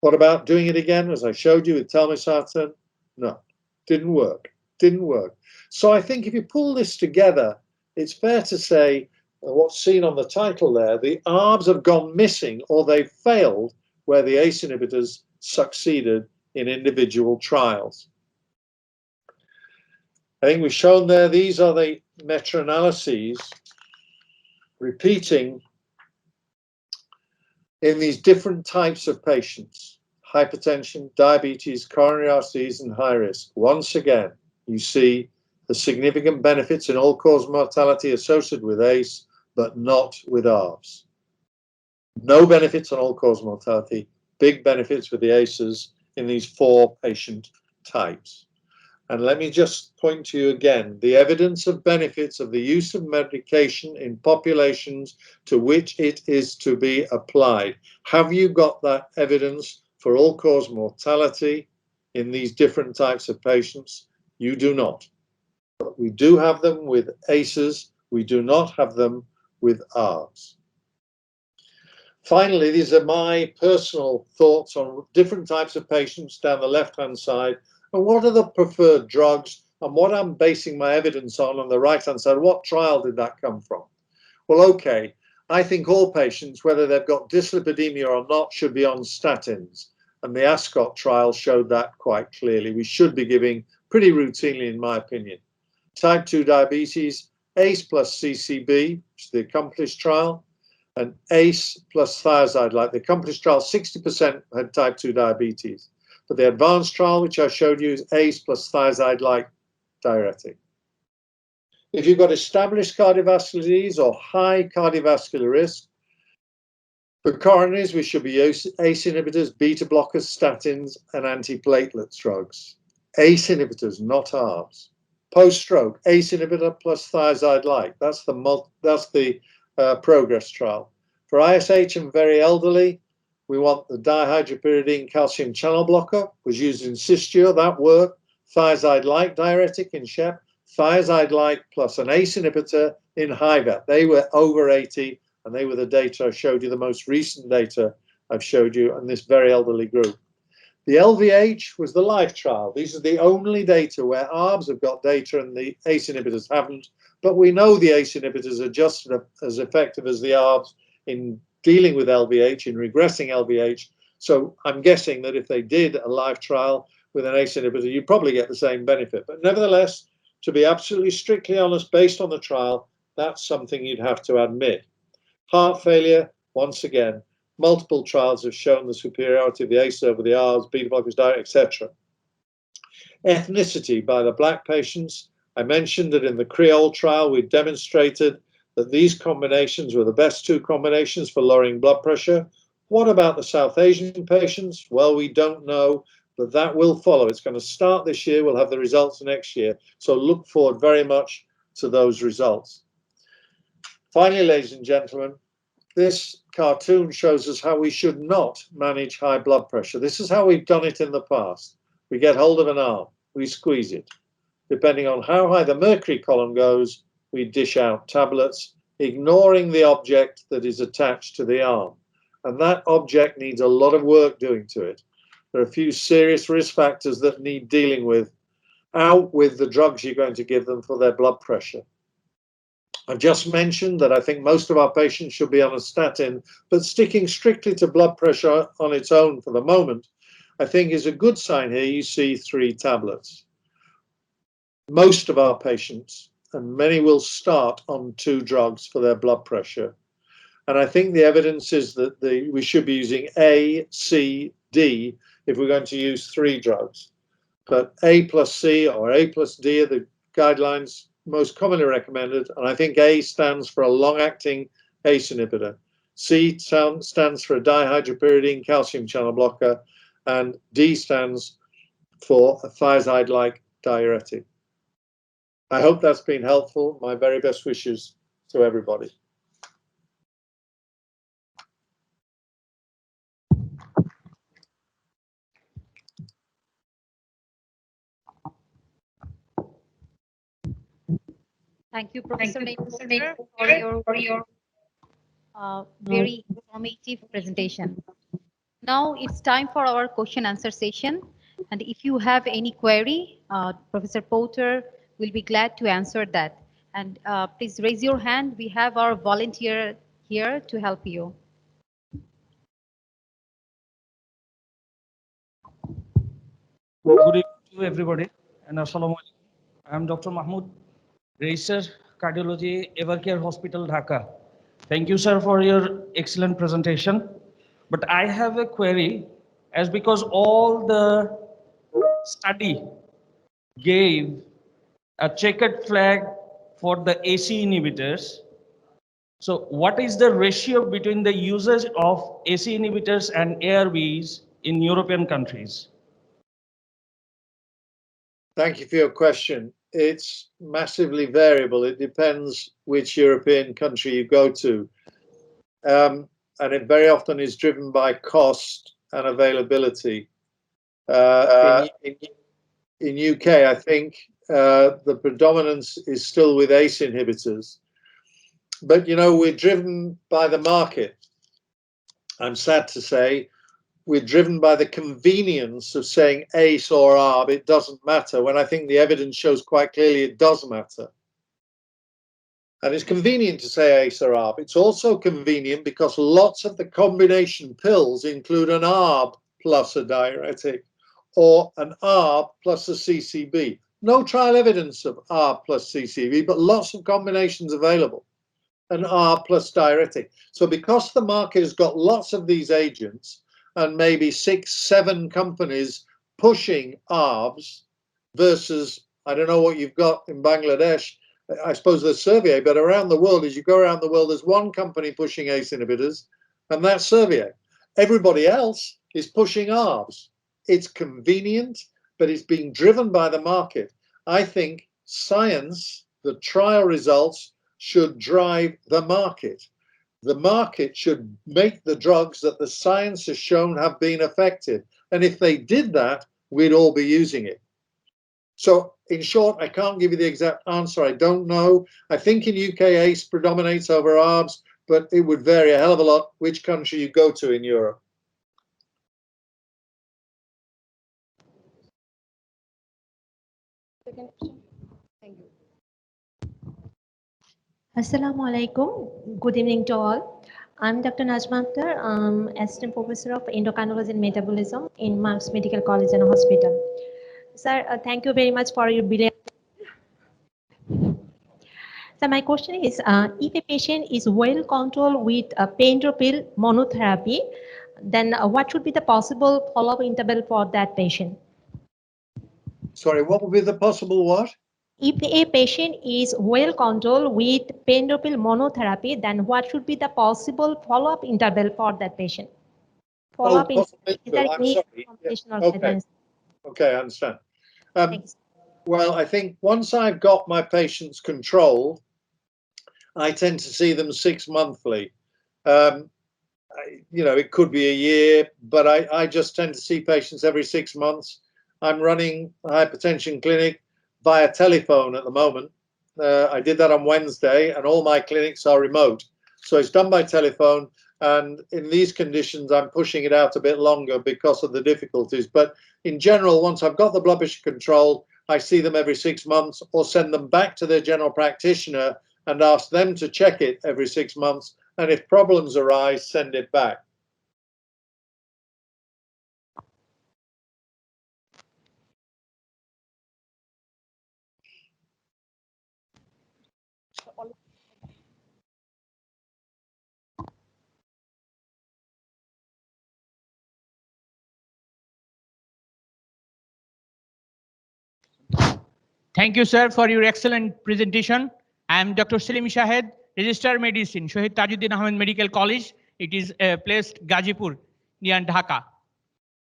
What about doing it again, as I showed you with telmisartan? No, didn't work, didn't work. So I think if you pull this together, it's fair to say what's seen on the title there, the ARBs have gone missing or they've failed where the ACE inhibitors succeeded in individual trials. I think we've shown there, these are the meta-analyses repeating in these different types of patients: hypertension, diabetes, coronary artery disease, and high risk. Once again, you see the significant benefits in all-cause mortality associated with ACE, but not with ARBs. No benefits on all-cause mortality, big benefits with the ACEs in these 4 patient types. And let me just point to you again, the evidence of benefits of the use of medication in populations to which it is to be applied. Have you got that evidence for all-cause mortality in these different types of patients? You do not. But we do have them with ACEs. We do not have them with ARBs. Finally, these are my personal thoughts on different types of patients down the left-hand side. And what are the preferred drugs and what I'm basing my evidence on the right-hand side? What trial did that come from? Well, okay, I think all patients, whether they've got dyslipidemia or not, should be on statins. And the ASCOT trial showed that quite clearly. We should be giving pretty routinely, in my opinion. Type 2 diabetes, ACE plus CCB, which is the ACCOMPLISH trial, and ACE plus thiazide, like the ACCOMPLISH trial, 60% had type 2 diabetes. But the advanced trial, which I showed you, is ACE plus thiazide-like diuretic. If you've got established cardiovascular disease or high cardiovascular risk, for coronaries, we should be ACE inhibitors, beta blockers, statins, and antiplatelet drugs. ACE inhibitors, not ARBs. Post-stroke, ACE inhibitor plus thiazide-like. That's the PROGRESS trial. For ISH and very elderly, we want the dihydropyridine calcium channel blocker, was used in Cystia, that worked. Thiazide-like diuretic in SHEP, thiazide-like plus an ACE inhibitor in HIVET. They were over 80, and they were the data I showed you, the most recent data I've showed you in this very elderly group. The LVH was the LIFE trial. These are the only data where ARBs have got data and the ACE inhibitors haven't, but we know the ACE inhibitors are just as effective as the ARBs in dealing with LVH, in regressing LVH. So I'm guessing that if they did a live trial with an ACE inhibitor, you'd probably get the same benefit. But nevertheless, to be absolutely strictly honest, based on the trial, that's something you'd have to admit. Heart failure, once again, multiple trials have shown the superiority of the ACE over the ARBs, beta blockers, etc. Ethnicity by the black patients. I mentioned that in the Creole trial, we demonstrated that these combinations were the best 2 combinations for lowering blood pressure. What about the South Asian patients? Well, we don't know, but that will follow. It's going to start this year. We'll have the results next year. So look forward very much to those results. Finally, ladies and gentlemen, this cartoon shows us how we should not manage high blood pressure. This is how we've done it in the past. We get hold of an arm, we squeeze it. Depending on how high the mercury column goes, we dish out tablets, ignoring the object that is attached to the arm. And that object needs a lot of work doing to it. There are a few serious risk factors that need dealing with, out with the drugs you're going to give them for their blood pressure. I've just mentioned that I think most of our patients should be on a statin, but sticking strictly to blood pressure on its own for the moment, I think is a good sign here. You see 3 tablets. Most of our patients, and many will start on 2 drugs for their blood pressure. And I think the evidence is that we should be using A, C, D if we're going to use 3 drugs. But A plus C or A plus D are the guidelines most commonly recommended. And I think A stands for a long-acting ACE inhibitor. C stands for a dihydropyridine calcium channel blocker. And D stands for a thiazide-like diuretic. I hope that's been helpful. My very best wishes to everybody. Thank you, Professor Naim, for your very informative presentation. Now it's time for our question answer session. And if you have any query, Professor Porter will be glad to answer that. And please raise your hand. We have our volunteer here to help you. Good evening to everybody and Assalamu alaikum. I am Dr. Mahmood, Registrar Cardiology, Evercare Hospital, Dhaka. Thank you, sir, for your excellent presentation. But I have a query, as because all the study gave a checkered flag for the AC inhibitors. So what is the ratio between the usage of AC inhibitors and ARBs in European countries? Thank you for your question. It's massively variable. It depends which European country you go to. And it very often is driven by cost and availability. In UK, I think the predominance is still with ACE inhibitors. But, you know, we're driven by the market. I'm sad to say, we're driven by the convenience of saying ACE or ARB, it doesn't matter, when I think the evidence shows quite clearly it does matter. And it's convenient to say ACE or ARB. It's also convenient because lots of the combination pills include an ARB plus a diuretic or an ARB plus a CCB. No trial evidence of ARB plus CCB, but lots of combinations available. An ARB plus diuretic. So because the market has got lots of these agents and maybe 6, 7 companies pushing ARBs versus, I don't know what you've got in Bangladesh, I suppose there's Servier, but around the world, as you go around the world, there's one company pushing ACE inhibitors, and that's Servier. Everybody else is pushing ARBs. It's convenient, but it's being driven by the market. I think science, the trial results, should drive the market. The market should make the drugs that the science has shown have been effective. And if they did that, we'd all be using it. So in short, I can't give you the exact answer. I don't know. I think in UK ACE predominates over ARBs, but it would vary a hell of a lot which country you go to in Europe. Second question. Thank you. Assalamu alaikum. Good evening to all. I'm Dr. Najma Akhtar, Assistant Professor of Endocrinology and Metabolism in Marks Medical College and Hospital. Sir, thank you very much for your brilliant. So my question is, if a patient is well controlled with a pain-pill monotherapy, then what should be the possible follow-up interval for that patient? Sorry, what would be the possible what? If a patient is well controlled with pain-pill monotherapy, then what should be the possible follow-up interval for that patient? Follow-up I'm any sorry. computational Okay. guidance? Okay, I understand. Thanks. Well, I think once I've got my patients controlled, I tend to see them 6 monthly. You know, it could be a year, but I just tend to see patients every 6 months. I'm running a hypertension clinic via telephone at the moment. I did that on Wednesday, and all my clinics are remote. So it's done by telephone, and in these conditions, I'm pushing it out a bit longer because of the difficulties. But in general, once I've got the blood pressure controlled, I see them every 6 months or send them back to their general practitioner and ask them to check it every 6 months. And if problems arise, send it back. Thank you, sir, for your excellent presentation. I am Dr. Selim Shahed, Registered Medicine, Shohid Tajuddin Ahmed Medical College. It is placed Gazipur, near Dhaka.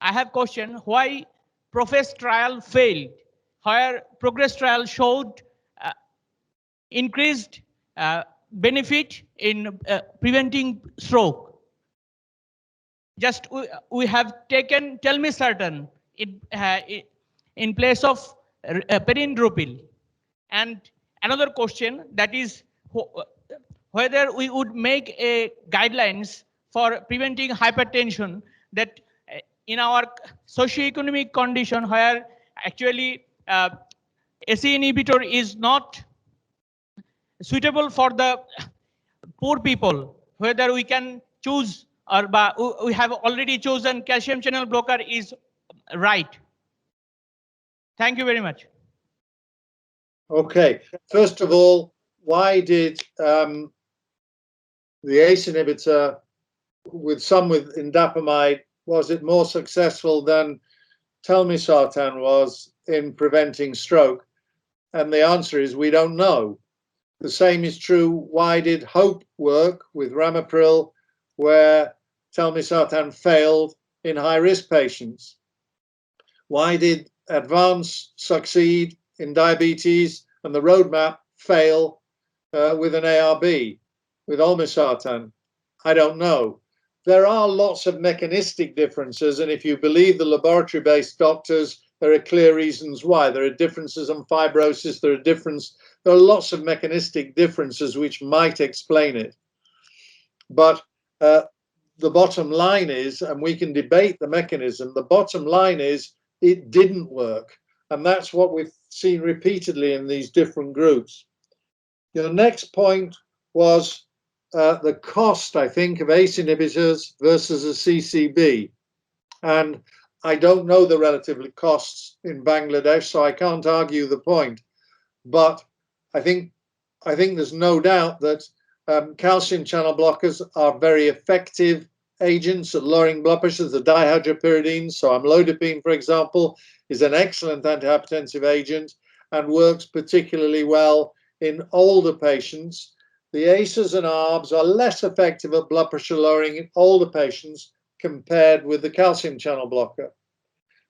I have question, why PROFESS trial failed, where PROGRESS trial showed increased benefit in preventing stroke. Just we have taken telmisartan in place of perindropil. And another question, that is whether we would make a guidelines for preventing hypertension, that in our socio-economic condition where actually AC inhibitor is not suitable for the poor people, whether we can choose or we have already chosen calcium channel blocker is right. Thank you very much. Okay, first of all, why did the ACE inhibitor with indapamide, was it more successful than telmisartan was in preventing stroke? And the answer is we don't know. The same is true. Why did HOPE work with ramipril where telmisartan failed in high-risk patients? Why did ADVANCE succeed in diabetes and the roadmap fail with an ARB, with olmesartan? I don't know. There are lots of mechanistic differences, and if you believe the laboratory-based doctors, there are clear reasons why. There are differences on fibrosis, there are lots of mechanistic differences which might explain it. But the bottom line is, and we can debate the mechanism, the bottom line is it didn't work. And that's what we've seen repeatedly in these different groups. The next point was the cost, I think, of ACE inhibitors versus a CCB. And I don't know the relative costs in Bangladesh, so I can't argue the point. But I think there's no doubt that calcium channel blockers are very effective agents at lowering blood pressure. The dihydropyridine, so amlodipine, for example, is an excellent antihypertensive agent and works particularly well in older patients. The ACEs and ARBs are less effective at blood pressure lowering in older patients compared with the calcium channel blocker.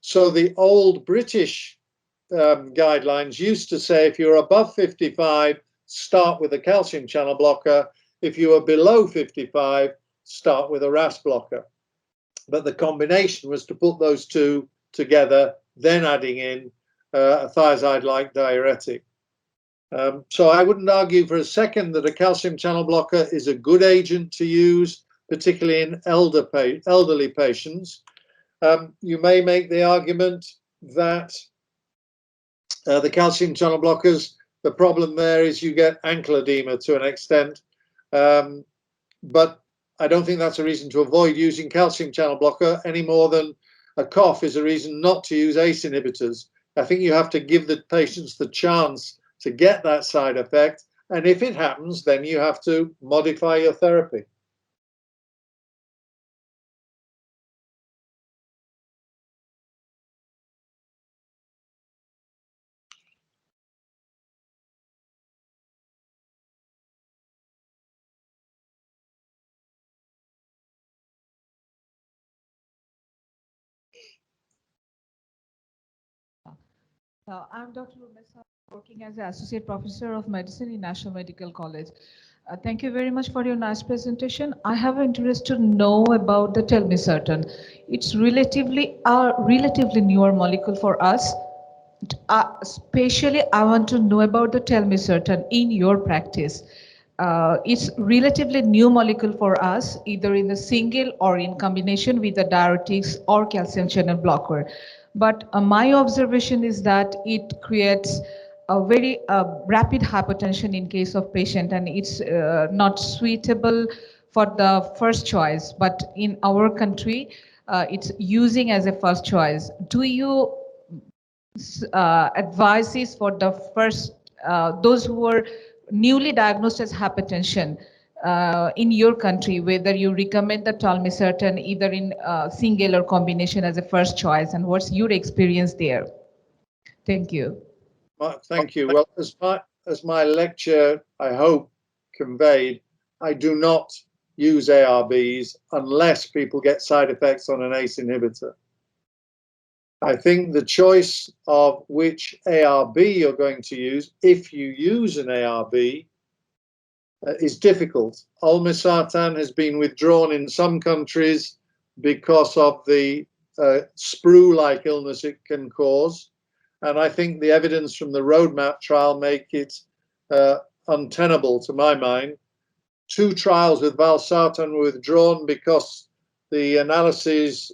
So the old British guidelines used to say if you're above 55, start with a calcium channel blocker. If you are below 55, start with a RAS blocker. But the combination was to put those two together, then adding in a thiazide-like diuretic. So I wouldn't argue for a second that a calcium channel blocker is a good agent to use, particularly in elderly patients. You may make the argument that the calcium channel blockers, the problem there is you get ankle edema to an extent, but I don't think that's a reason to avoid using calcium channel blocker any more than a cough is a reason not to use ACE inhibitors. I think you have to give the patients the chance to get that side effect, and if it happens, then you have to modify your therapy. I'm Dr. Umesa, working as an Associate Professor of Medicine in National Medical College. Thank you very much for your nice presentation. I have an interest to know about the telmisartan. It's relatively newer molecule for us. Especially, I want to know about the telmisartan in your practice. It's relatively new molecule for us, either in the single or in combination with the diuretics or calcium channel blocker. But my observation is that it creates a very rapid hypertension in case of patient, and it's not suitable for the first choice. But in our country, it's using as a first choice. Do you advices for the first, those who are newly diagnosed as hypertension in your country, whether you recommend the telmisartan either in single or combination as a first choice, and what's your experience there? Thank you. Thank you. Well, as my lecture, I hope, conveyed, I do not use ARBs unless people get side effects on an ACE inhibitor. I think the choice of which ARB you're going to use, if you use an ARB, is difficult. Olmesartan has been withdrawn in some countries because of the sprue-like illness it can cause. And I think the evidence from the roadmap trial make it untenable to my mind. 2 trials with valsartan were withdrawn because the analysis,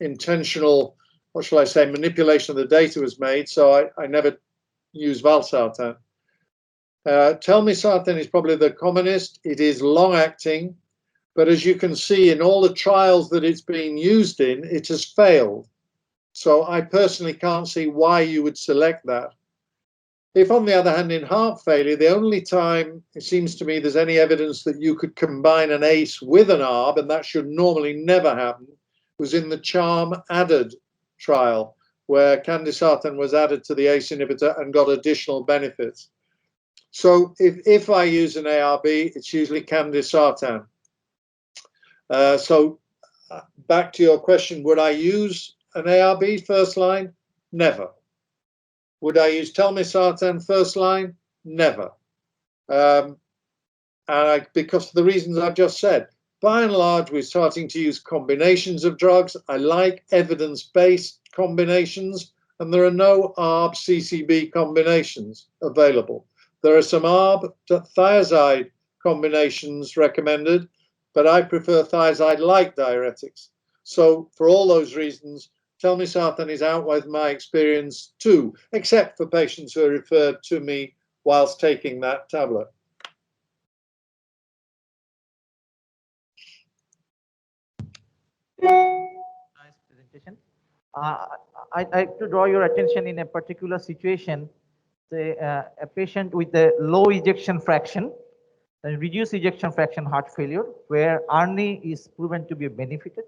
intentional, what shall I say, manipulation of the data was made. So I never use valsartan. Telmisartan is probably the commonest. It is long-acting, but as you can see in all the trials that it's been used in, it has failed. So I personally can't see why you would select that. If, on the other hand, in heart failure, the only time it seems to me there's any evidence that you could combine an ACE with an ARB, and that should normally never happen, was in the CHARM added trial, where candesartan was added to the ACE inhibitor and got additional benefits. So if I use an ARB, it's usually candesartan. So back to your question, would I use an ARB first line? Never. Would I use telmisartan first line? Never. Because of the reasons I've just said. By and large, we're starting to use combinations of drugs. I like evidence-based combinations, and there are no ARB-CCB combinations available. There are some ARB-thiazide combinations recommended, but I prefer thiazide-like diuretics. So for all those reasons, telmisartan is out with my experience too, except for patients who are referred to me whilst taking that tablet. Nice presentation. I'd like to draw your attention in a particular situation, say a patient with a low ejection fraction, a reduced ejection fraction heart failure, where ARNI is proven to be benefited.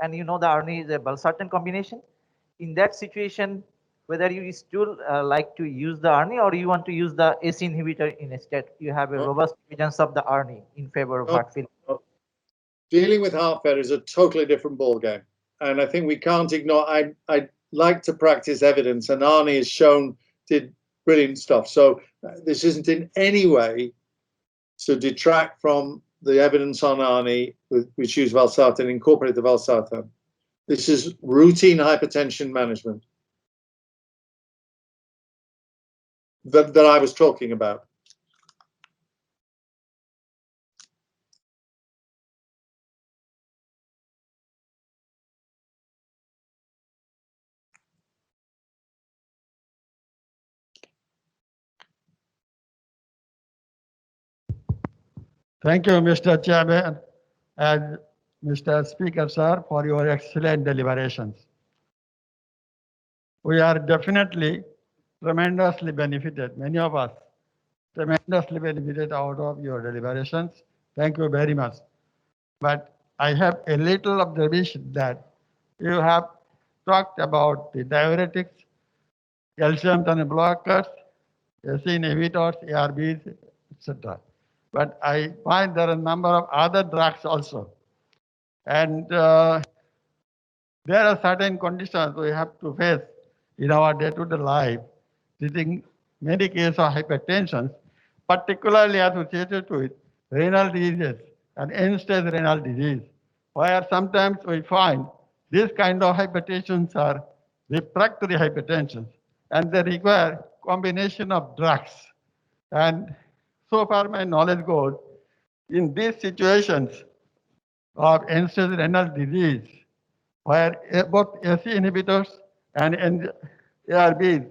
And you know the ARNI is a valsartan combination. In that situation, whether you still like to use the ARNI or you want to use the ACE inhibitor instead, you have a robust evidence of the ARNI in favor of heart failure. Dealing with heart failure is a totally different ballgame. And I think we can't ignore, I like to practice evidence, and ARNI has shown, did brilliant stuff. So this isn't in any way to detract from the evidence on ARNI, which use valsartan, incorporate the valsartan. This is routine hypertension management that I was talking about. Thank you, Mr. Chairman and Mr. Speaker, sir, for your excellent deliberations. We are definitely tremendously benefited, many of us, tremendously benefited out of your deliberations. Thank you very much. But I have a little observation that you have talked about the diuretics, calcium channel blockers, ACE inhibitors, ARBs, etc. But I find there are a number of other drugs also. And there are certain conditions we have to face in our day-to-day life, treating many cases of hypertension, particularly associated with renal diseases and end-stage renal disease, where sometimes we find these kind of hypertensions are refractory hypertension, and they require combination of drugs. And so far my knowledge goes, in these situations of end-stage renal disease, where both ACE inhibitors and ARBs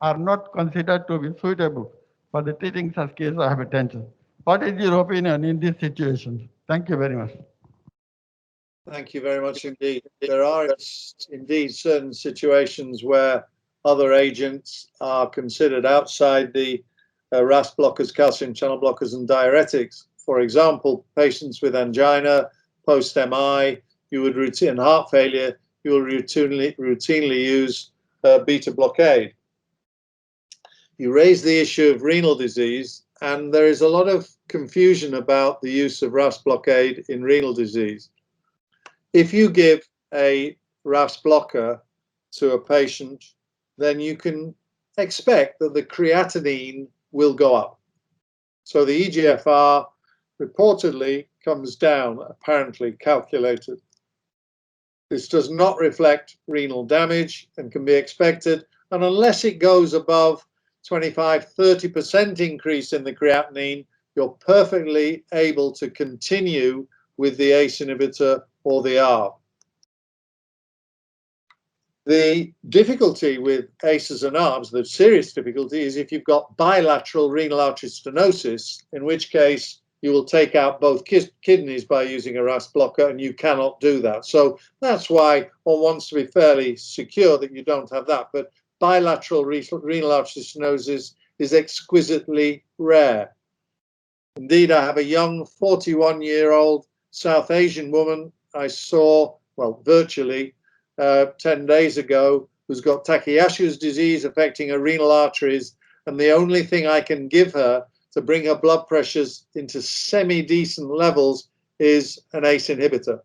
are not considered to be suitable for the treating such case of hypertension. What is your opinion in this situation? Thank you very much. Thank you very much indeed. There are indeed certain situations where other agents are considered outside the RAS blockers, calcium channel blockers, and diuretics. For example, patients with angina, post-MI, you would routine heart failure, you will routinely use beta blockade. You raise the issue of renal disease, and there is a lot of confusion about the use of RAS blockade in renal disease. If you give a RAS blocker to a patient, then you can expect that the creatinine will go up. So the eGFR reportedly comes down, apparently calculated. This does not reflect renal damage and can be expected, and unless it goes above 25–30% increase in the creatinine, you're perfectly able to continue with the ACE inhibitor or the ARB. The difficulty with ACEs and ARBs, the serious difficulty, is if you've got bilateral renal artery stenosis, in which case you will take out both kidneys by using a RAS blocker, and you cannot do that. So that's why one wants to be fairly secure that you don't have that. But bilateral renal artery stenosis is exquisitely rare. Indeed, I have a young 41-year-old South Asian woman I saw, well, virtually 10 days ago, who's got Takayasu's disease affecting her renal arteries, and the only thing I can give her to bring her blood pressures into semi-decent levels is an ACE inhibitor.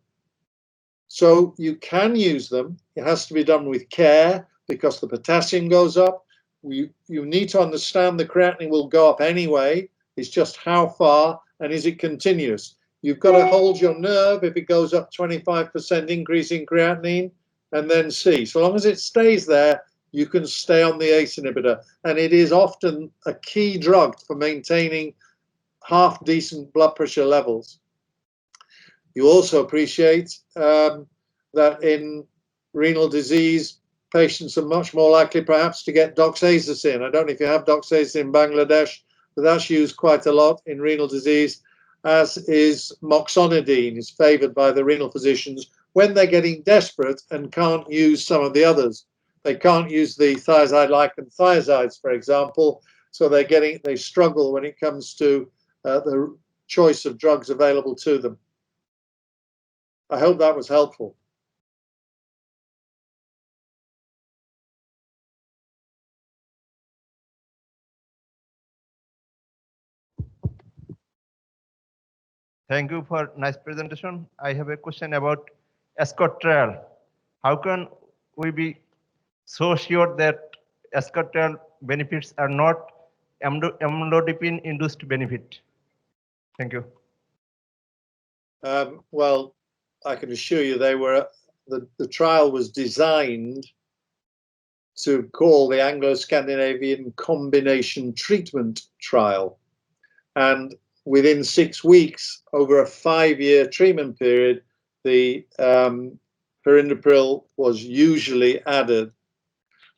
So you can use them. It has to be done with care because the potassium goes up. You need to understand the creatinine will go up anyway. It's just how far and is it continuous? You've got to hold your nerve if it goes up 25% increase in creatinine and then see. So long as it stays there, you can stay on the ACE inhibitor. And it is often a key drug for maintaining half decent blood pressure levels. You also appreciate that in renal disease, patients are much more likely perhaps to get doxazosin. I don't know if you have doxazosin in Bangladesh, but that's used quite a lot in renal disease, as is moxonidine, is favored by the renal physicians when they're getting desperate and can't use some of the others. They can't use the thiazide-like thiazides, for example, so they struggle when it comes to the choice of drugs available to them. I hope that was helpful. Thank you for nice presentation. I have a question about ESCOT trial. How can we be so sure that ESCOT trial benefits are not amlodipine-induced benefit? Thank you. Well, I can assure you the trial was designed to call the Anglo-Scandinavian Combination Treatment Trial. And within 6 weeks, over a 5-year treatment period, the perindopril was usually added.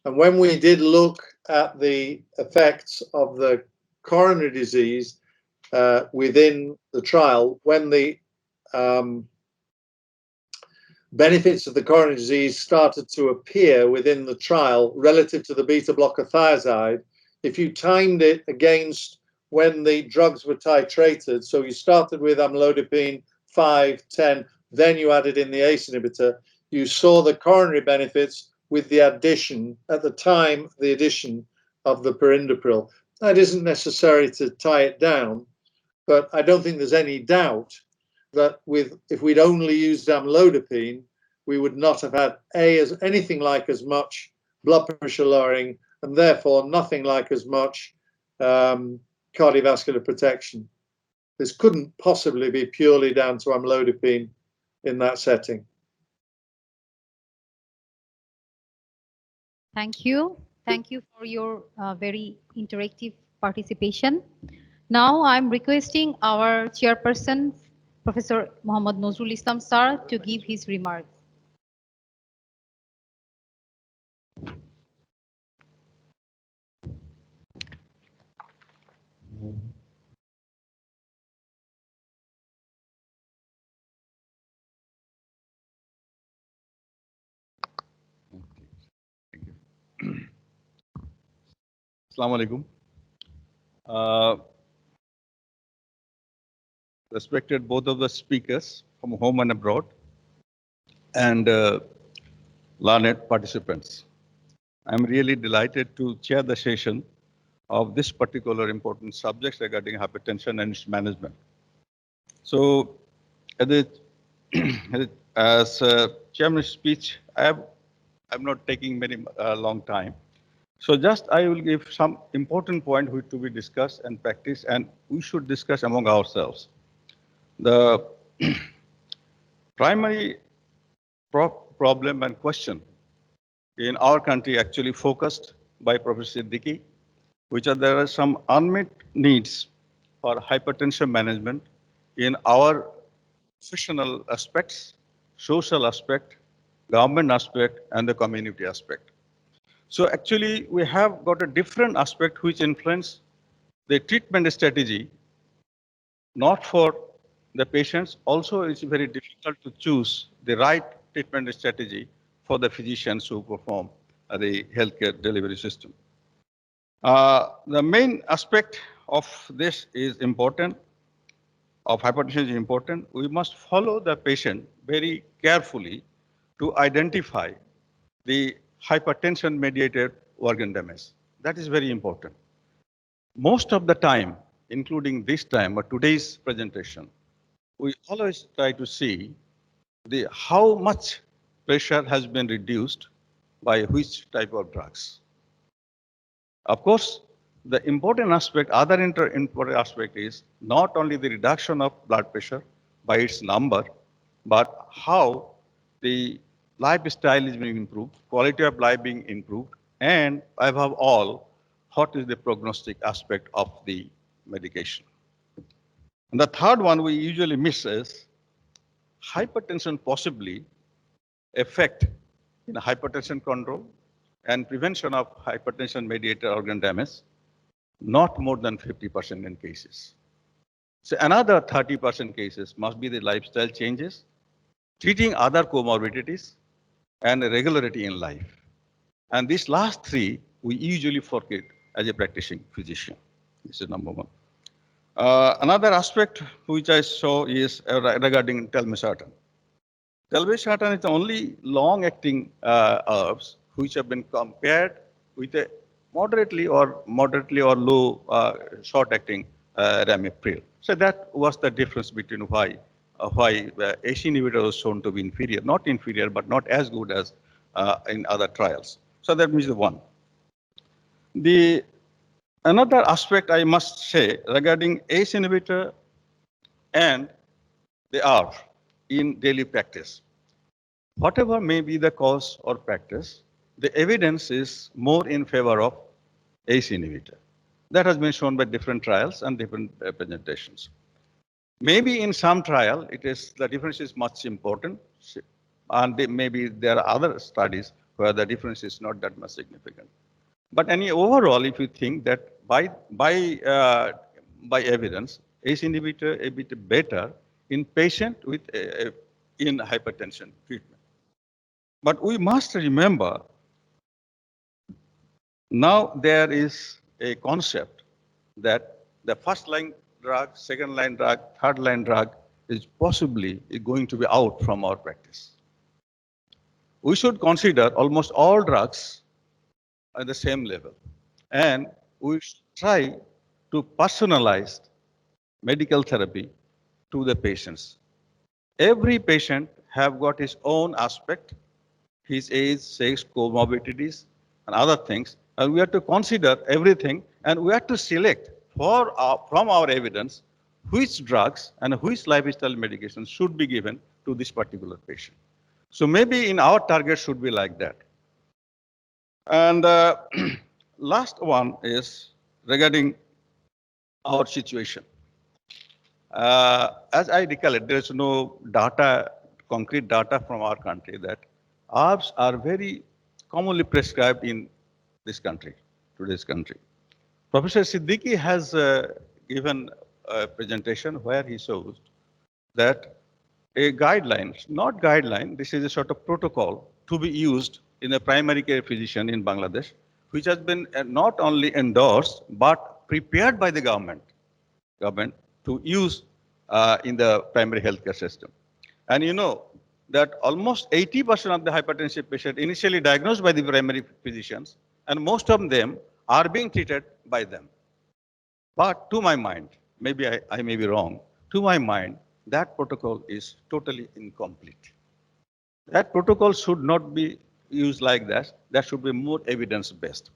And when we did look at the effects of the coronary disease within the trial, when the benefits of the coronary disease started to appear within the trial relative to the beta blocker thiazide, if you timed it against when the drugs were titrated, so you started with amlodipine 5, 10, then you added in the ACE inhibitor, you saw the coronary benefits with the addition, at the time, the addition of the perindopril. That isn't necessary to tie it down, but I don't think there's any doubt that if we'd only used amlodipine, we would not have had anything like as much blood pressure lowering, and therefore nothing like as much cardiovascular protection. This couldn't possibly be purely down to amlodipine in that setting. Thank you. Thank you for your very interactive participation. Now I'm requesting our chairperson, Professor Muhammad Nazrul Islam sir, to give his remarks. Assalamu alaikum. Respected both of the speakers from home and abroad, and learned participants. I'm really delighted to chair the session of this particular important subject regarding hypertension and its management. So, as chairman's speech, I I'm not taking many long time. So just I will give some important point which to be discussed and practiced, and we should discuss among ourselves. The primary problem and question in our country actually focused by Professor Siddiqui, which are there are some unmet needs for hypertension management in our professional aspects, social aspect, government aspect, and the community aspect. So actually, we have got a different aspect which influence the treatment strategy, not for the patients. Also, it's very difficult to choose the right treatment strategy for the physicians who perform the healthcare delivery system. The main aspect of this is important, of hypertension is important. We must follow the patient very carefully to identify the hypertension mediated organ damage. That is very important. Most of the time, including this time or today's presentation, we always try to see how much pressure has been reduced by which type of drugs. Of course, the important aspect, other important aspect is not only the reduction of blood pressure by its number, but how the lifestyle is being improved, quality of life being improved, and above all, what is the prognostic aspect of the medication. And the third one we usually miss is hypertension possibly affect in hypertension control and prevention of hypertension mediated organ damage, not more than 50% in cases. So another 30% cases must be the lifestyle changes, treating other comorbidities, and regularity in life. And these last three, we usually forget as a practicing physician. This is number one. Another aspect which I saw is regarding telmisartan. Telmisartan is the only long-acting herbs which have been compared with a moderately or low short-acting ramipril. So that was the difference between why ACE inhibitor was shown to be inferior, not inferior, but not as good as in other trials. So that means the one. Another aspect I must say regarding ACE inhibitor and the ARB in daily practice. Whatever may be the cause or practice, the evidence is more in favor of ACE inhibitor. That has been shown by different trials and different presentations. Maybe in some trial, the difference is much important, and maybe there are other studies where the difference is not that much significant. But overall, if you think that by evidence, ACE inhibitor a bit better in patient with in hypertension treatment. But we must remember, now there is a concept that the first line drug, second line drug, third line drug is possibly going to be out from our practice. We should consider almost all drugs at the same level, and we should try to personalize medical therapy to the patients. Every patient have got his own aspect, his age, sex, comorbidities, and other things. And we have to consider everything, and we have to select from our evidence which drugs and which lifestyle medications should be given to this particular patient. So maybe in our target should be like that. And last one is regarding our situation. As I recollect, there is no concrete data from our country that ARBs are very commonly prescribed in this country, today's country. Professor Siddiqui has given a presentation where he shows that a guideline, not guideline, this is a sort of protocol to be used in a primary care physician in Bangladesh, which has been not only endorsed, but prepared by the government to use in the primary healthcare system. And you know that almost 80% of the hypertensive patients initially diagnosed by the primary physicians, and most of them are being treated by them. But to my mind, maybe I may be wrong, to my mind, that protocol is totally incomplete. That protocol should not be use like that. That should be more evidence-based.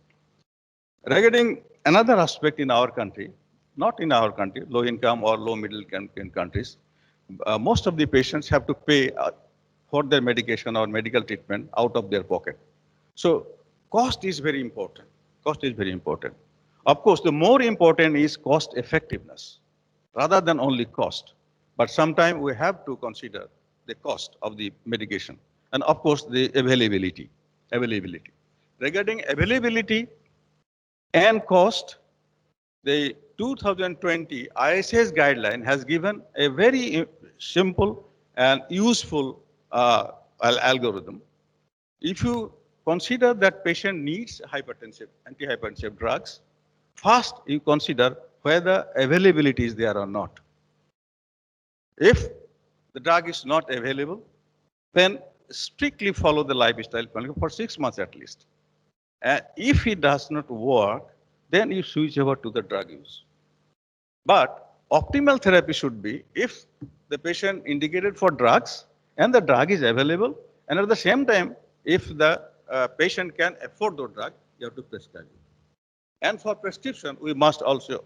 Regarding another aspect in our country, not in our country, low income or low middle income countries, most of the patients have to pay for their medication or medical treatment out of their pocket. So cost is very important. Cost is very important. Of course, the more important is cost effectiveness rather than only cost. But sometimes we have to consider the cost of the medication and of course the availability. Regarding availability and cost, the 2020 ISS guideline has given a very simple and useful algorithm. If you consider that patient needs antihypertensive drugs, first you consider whether availability is there or not. If the drug is not available, then strictly follow the lifestyle plan for 6 months at least. And if it does not work, then you switch over to the drug use. But optimal therapy should be if the patient indicated for drugs and the drug is available, and at the same time, if the patient can afford the drug, you have to prescribe it. And for prescription, we must also,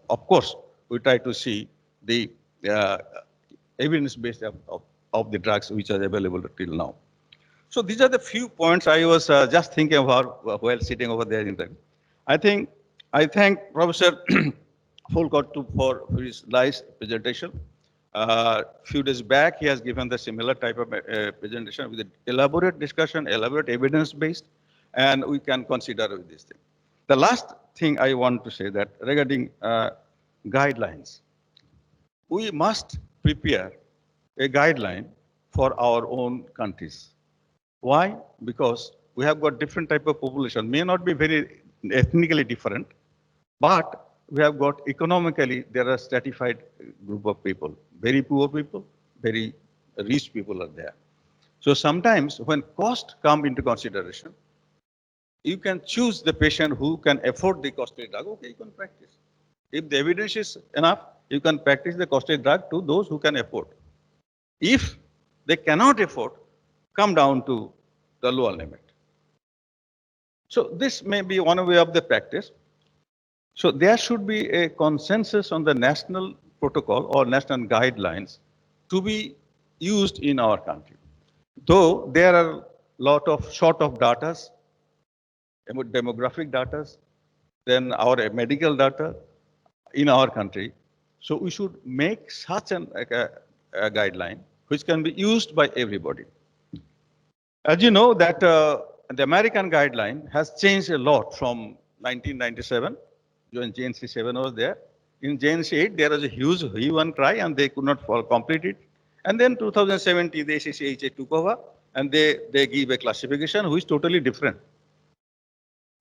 of course, we try to see the evidence base of the drugs which are available till now. So these are the few points I was just thinking about while sitting over there in the. I thank Professor Fulcott for his nice presentation. Few days back, he has given the similar type of presentation with an elaborate discussion, elaborate evidence-based, and we can consider with this thing. The last thing I want to say that regarding guidelines, we must prepare a guideline for our own countries. Why? Because we have got different type of population, may not be very ethnically different, but we have got economically, there are stratified group of people, very poor people, very rich people are there. So sometimes when cost come into consideration, you can choose the patient who can afford the costly drug, okay, you can practice. If the evidence is enough, you can practice the costly drug to those who can afford. If they cannot afford, come down to the lower limit. So this may be one way of the practice. So there should be a consensus on the national protocol or national guidelines to be used in our country. Though there are a lot of short of data, demographic data, then our medical data in our country. So we should make such a guideline which can be used by everybody. As you know that the American guideline has changed a lot from 1997, when JNC 7 was there. In JNC 8, there was a huge hue and cry and they could not complete it. And then 2017, the ACCHA took over and they give a classification which is totally different.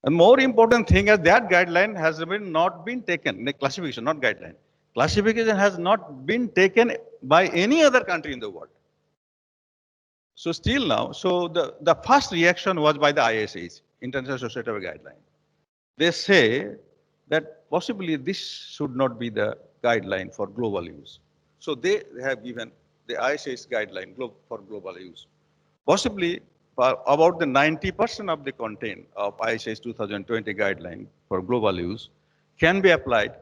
And more important thing is that guideline has not been taken, the classification, not guideline. Classification has not been taken by any other country in the world. So still now, so the first reaction was by the ISH, International Society of Guideline. They say that possibly this should not be the guideline for global use. So they have given the ISH guideline for global use. Possibly for about the 90% of the content of ISH 2020 guideline for global use can be applied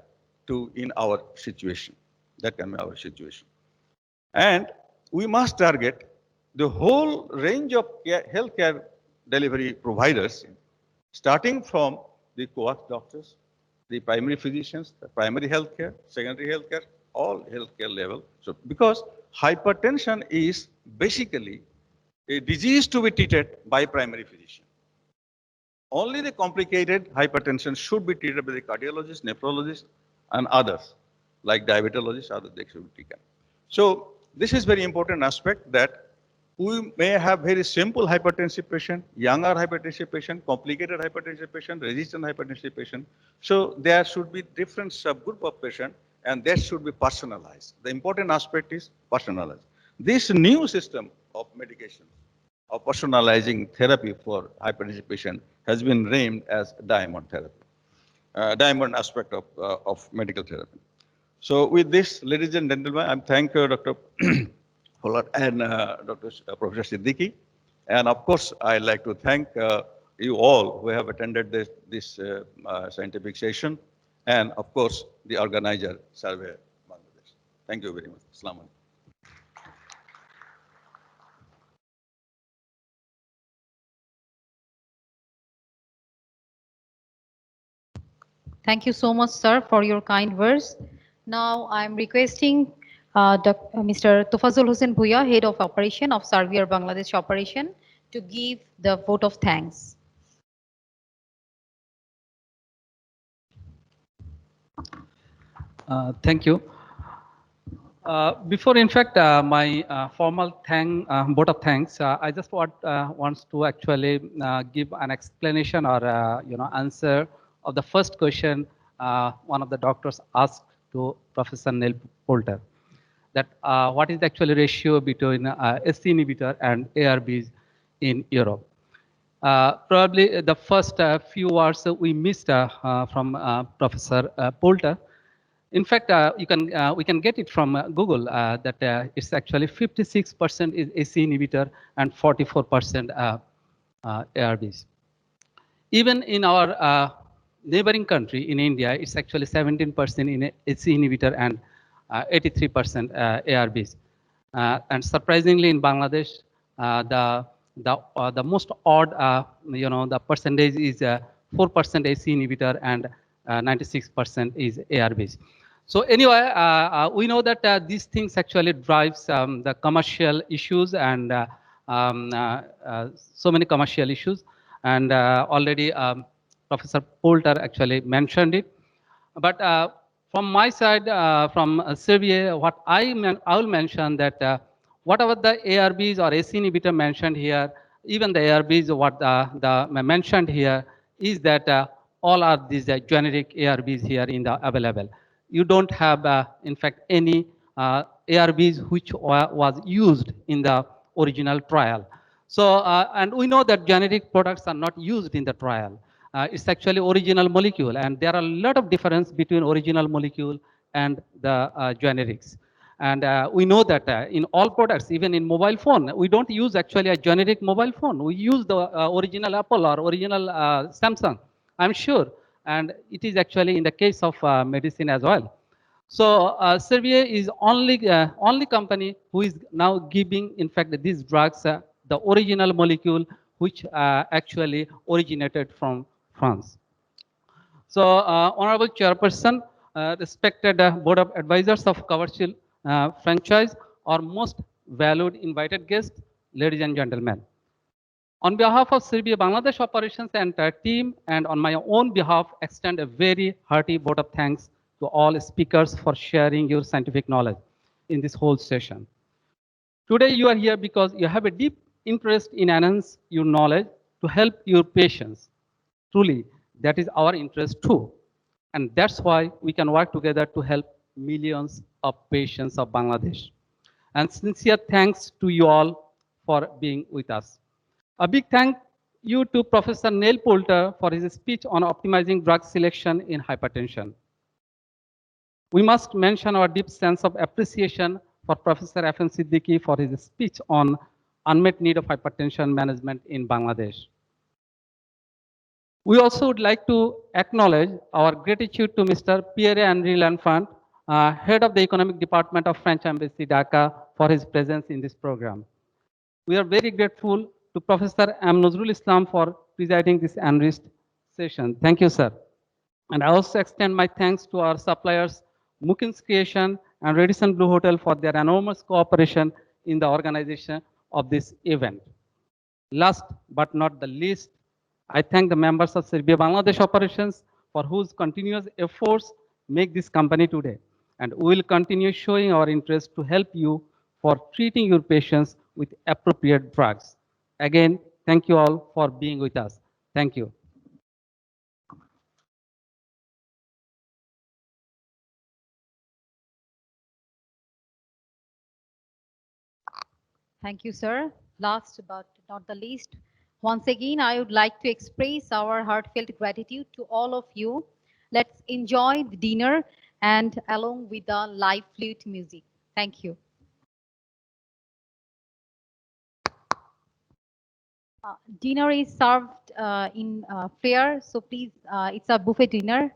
to in our situation. That can be our situation. And we must target the whole range of healthcare delivery providers, starting from the co-op doctors, the primary physicians, the primary healthcare, secondary healthcare, all healthcare level. So because hypertension is basically a disease to be treated by primary physician. Only the complicated hypertension should be treated by the cardiologist, nephrologist, and others, like diabetologists, others they should be taken. So this is very important aspect that we may have very simple hypertensive patient, younger hypertensive patient, complicated hypertensive patient, resistant hypertensive patient. So there should be different subgroup of patient and that should be personalized. The important aspect is personalized. This new system of medication, of personalizing therapy for hypertensive patient has been named as diamond therapy, diamond aspect of medical therapy. So with this, ladies and gentlemen, I thank Dr. Pollard and Professor Siddiqui And of course, I'd like to thank you all who have attended this scientific session, and of course, the organizer, Servier, Bangladesh. Thank you very much. Assalamu alaikum. Thank you so much, sir, for your kind words. Now I'm requesting Mr. Tofazul Hussain Bhuya, Head of Operation of Servier Bangladesh Operation, to give the vote of thanks. Thank you. Before, in fact, my formal vote of thanks, I just wants to actually give an explanation or answer of the first question one of the doctors asked to Professor Neil Poulter, that what is the actual ratio between SC inhibitor and ARBs in Europe. Probably the first few words we missed from Professor Poulter. In fact, we can get it from Google that it's actually 56% is AC inhibitor and 44% ARBs. Even in our neighboring country in India, it's actually 17% in AC inhibitor and 83% ARBs. And surprisingly, in Bangladesh, the most odd, the percentage is 4% AC inhibitor and 96% is ARBs. So anyway, we know that these things actually drives the commercial issues and so many commercial issues. And already Professor Poulter actually mentioned it. But from my side, from Servier, what I will mention that whatever the ARBs or AC inhibitor mentioned here, even the ARBs, what the mentioned here is that all are these generic ARBs here in the available. You don't have, in fact, any ARBs which was used in the original trial. So, and we know that generic products are not used in the trial. It's actually original molecule, and there are a lot of difference between original molecule and the generics. And we know that in all products, even in mobile phone, we don't use actually a generic mobile phone. We use the original Apple or original Samsung, I'm sure. And it is actually in the case of medicine as well. So Servier is only company who is now giving, in fact, these drugs the original molecule which actually originated from France. So Honorable Chairperson, respected Board of Advisors of Commercial franchise, our most valued invited guests, ladies and gentlemen. On behalf of Servier Bangladesh Operations entire team and on my own behalf, extend a very hearty vote of thanks to all speakers for sharing your scientific knowledge in this whole session. Today you are here because you have a deep interest in enhance your knowledge to help your patients. Truly, that is our interest too. And that's why we can work together to help millions of patients of Bangladesh. And sincere thanks to you all for being with us. A big thank you to Professor Neil Poulter for his speech on optimizing drug selection in hypertension. We must mention our deep sense of appreciation for Professor F.N. Siddiqui for his speech on unmet need of hypertension management in Bangladesh. We also would like to acknowledge our gratitude to Mr. Pierre-Henri L'Enfant, Head of the Economic Department of French Embassy, Dhaka, for his presence in this program. We are very grateful to Professor M. Nazrul Islam for presiding this enriched session. Thank you, sir. And I also extend my thanks to our suppliers, Mukins Creation and Radisson Blue Hotel for their enormous cooperation in the organization of this event. Last but not the least, I thank the members of Servier Bangladesh Operations for whose continuous efforts make this company today. And we will continue showing our interest to help you for treating your patients with appropriate drugs. Again, thank you all for being with us. Thank you. Thank you, sir. Last but not the least, once again, I would like to express our heartfelt gratitude to all of you. Let's enjoy the dinner and along with the live flute music. Thank you. Dinner is served in prayer, so please, it's a buffet dinner.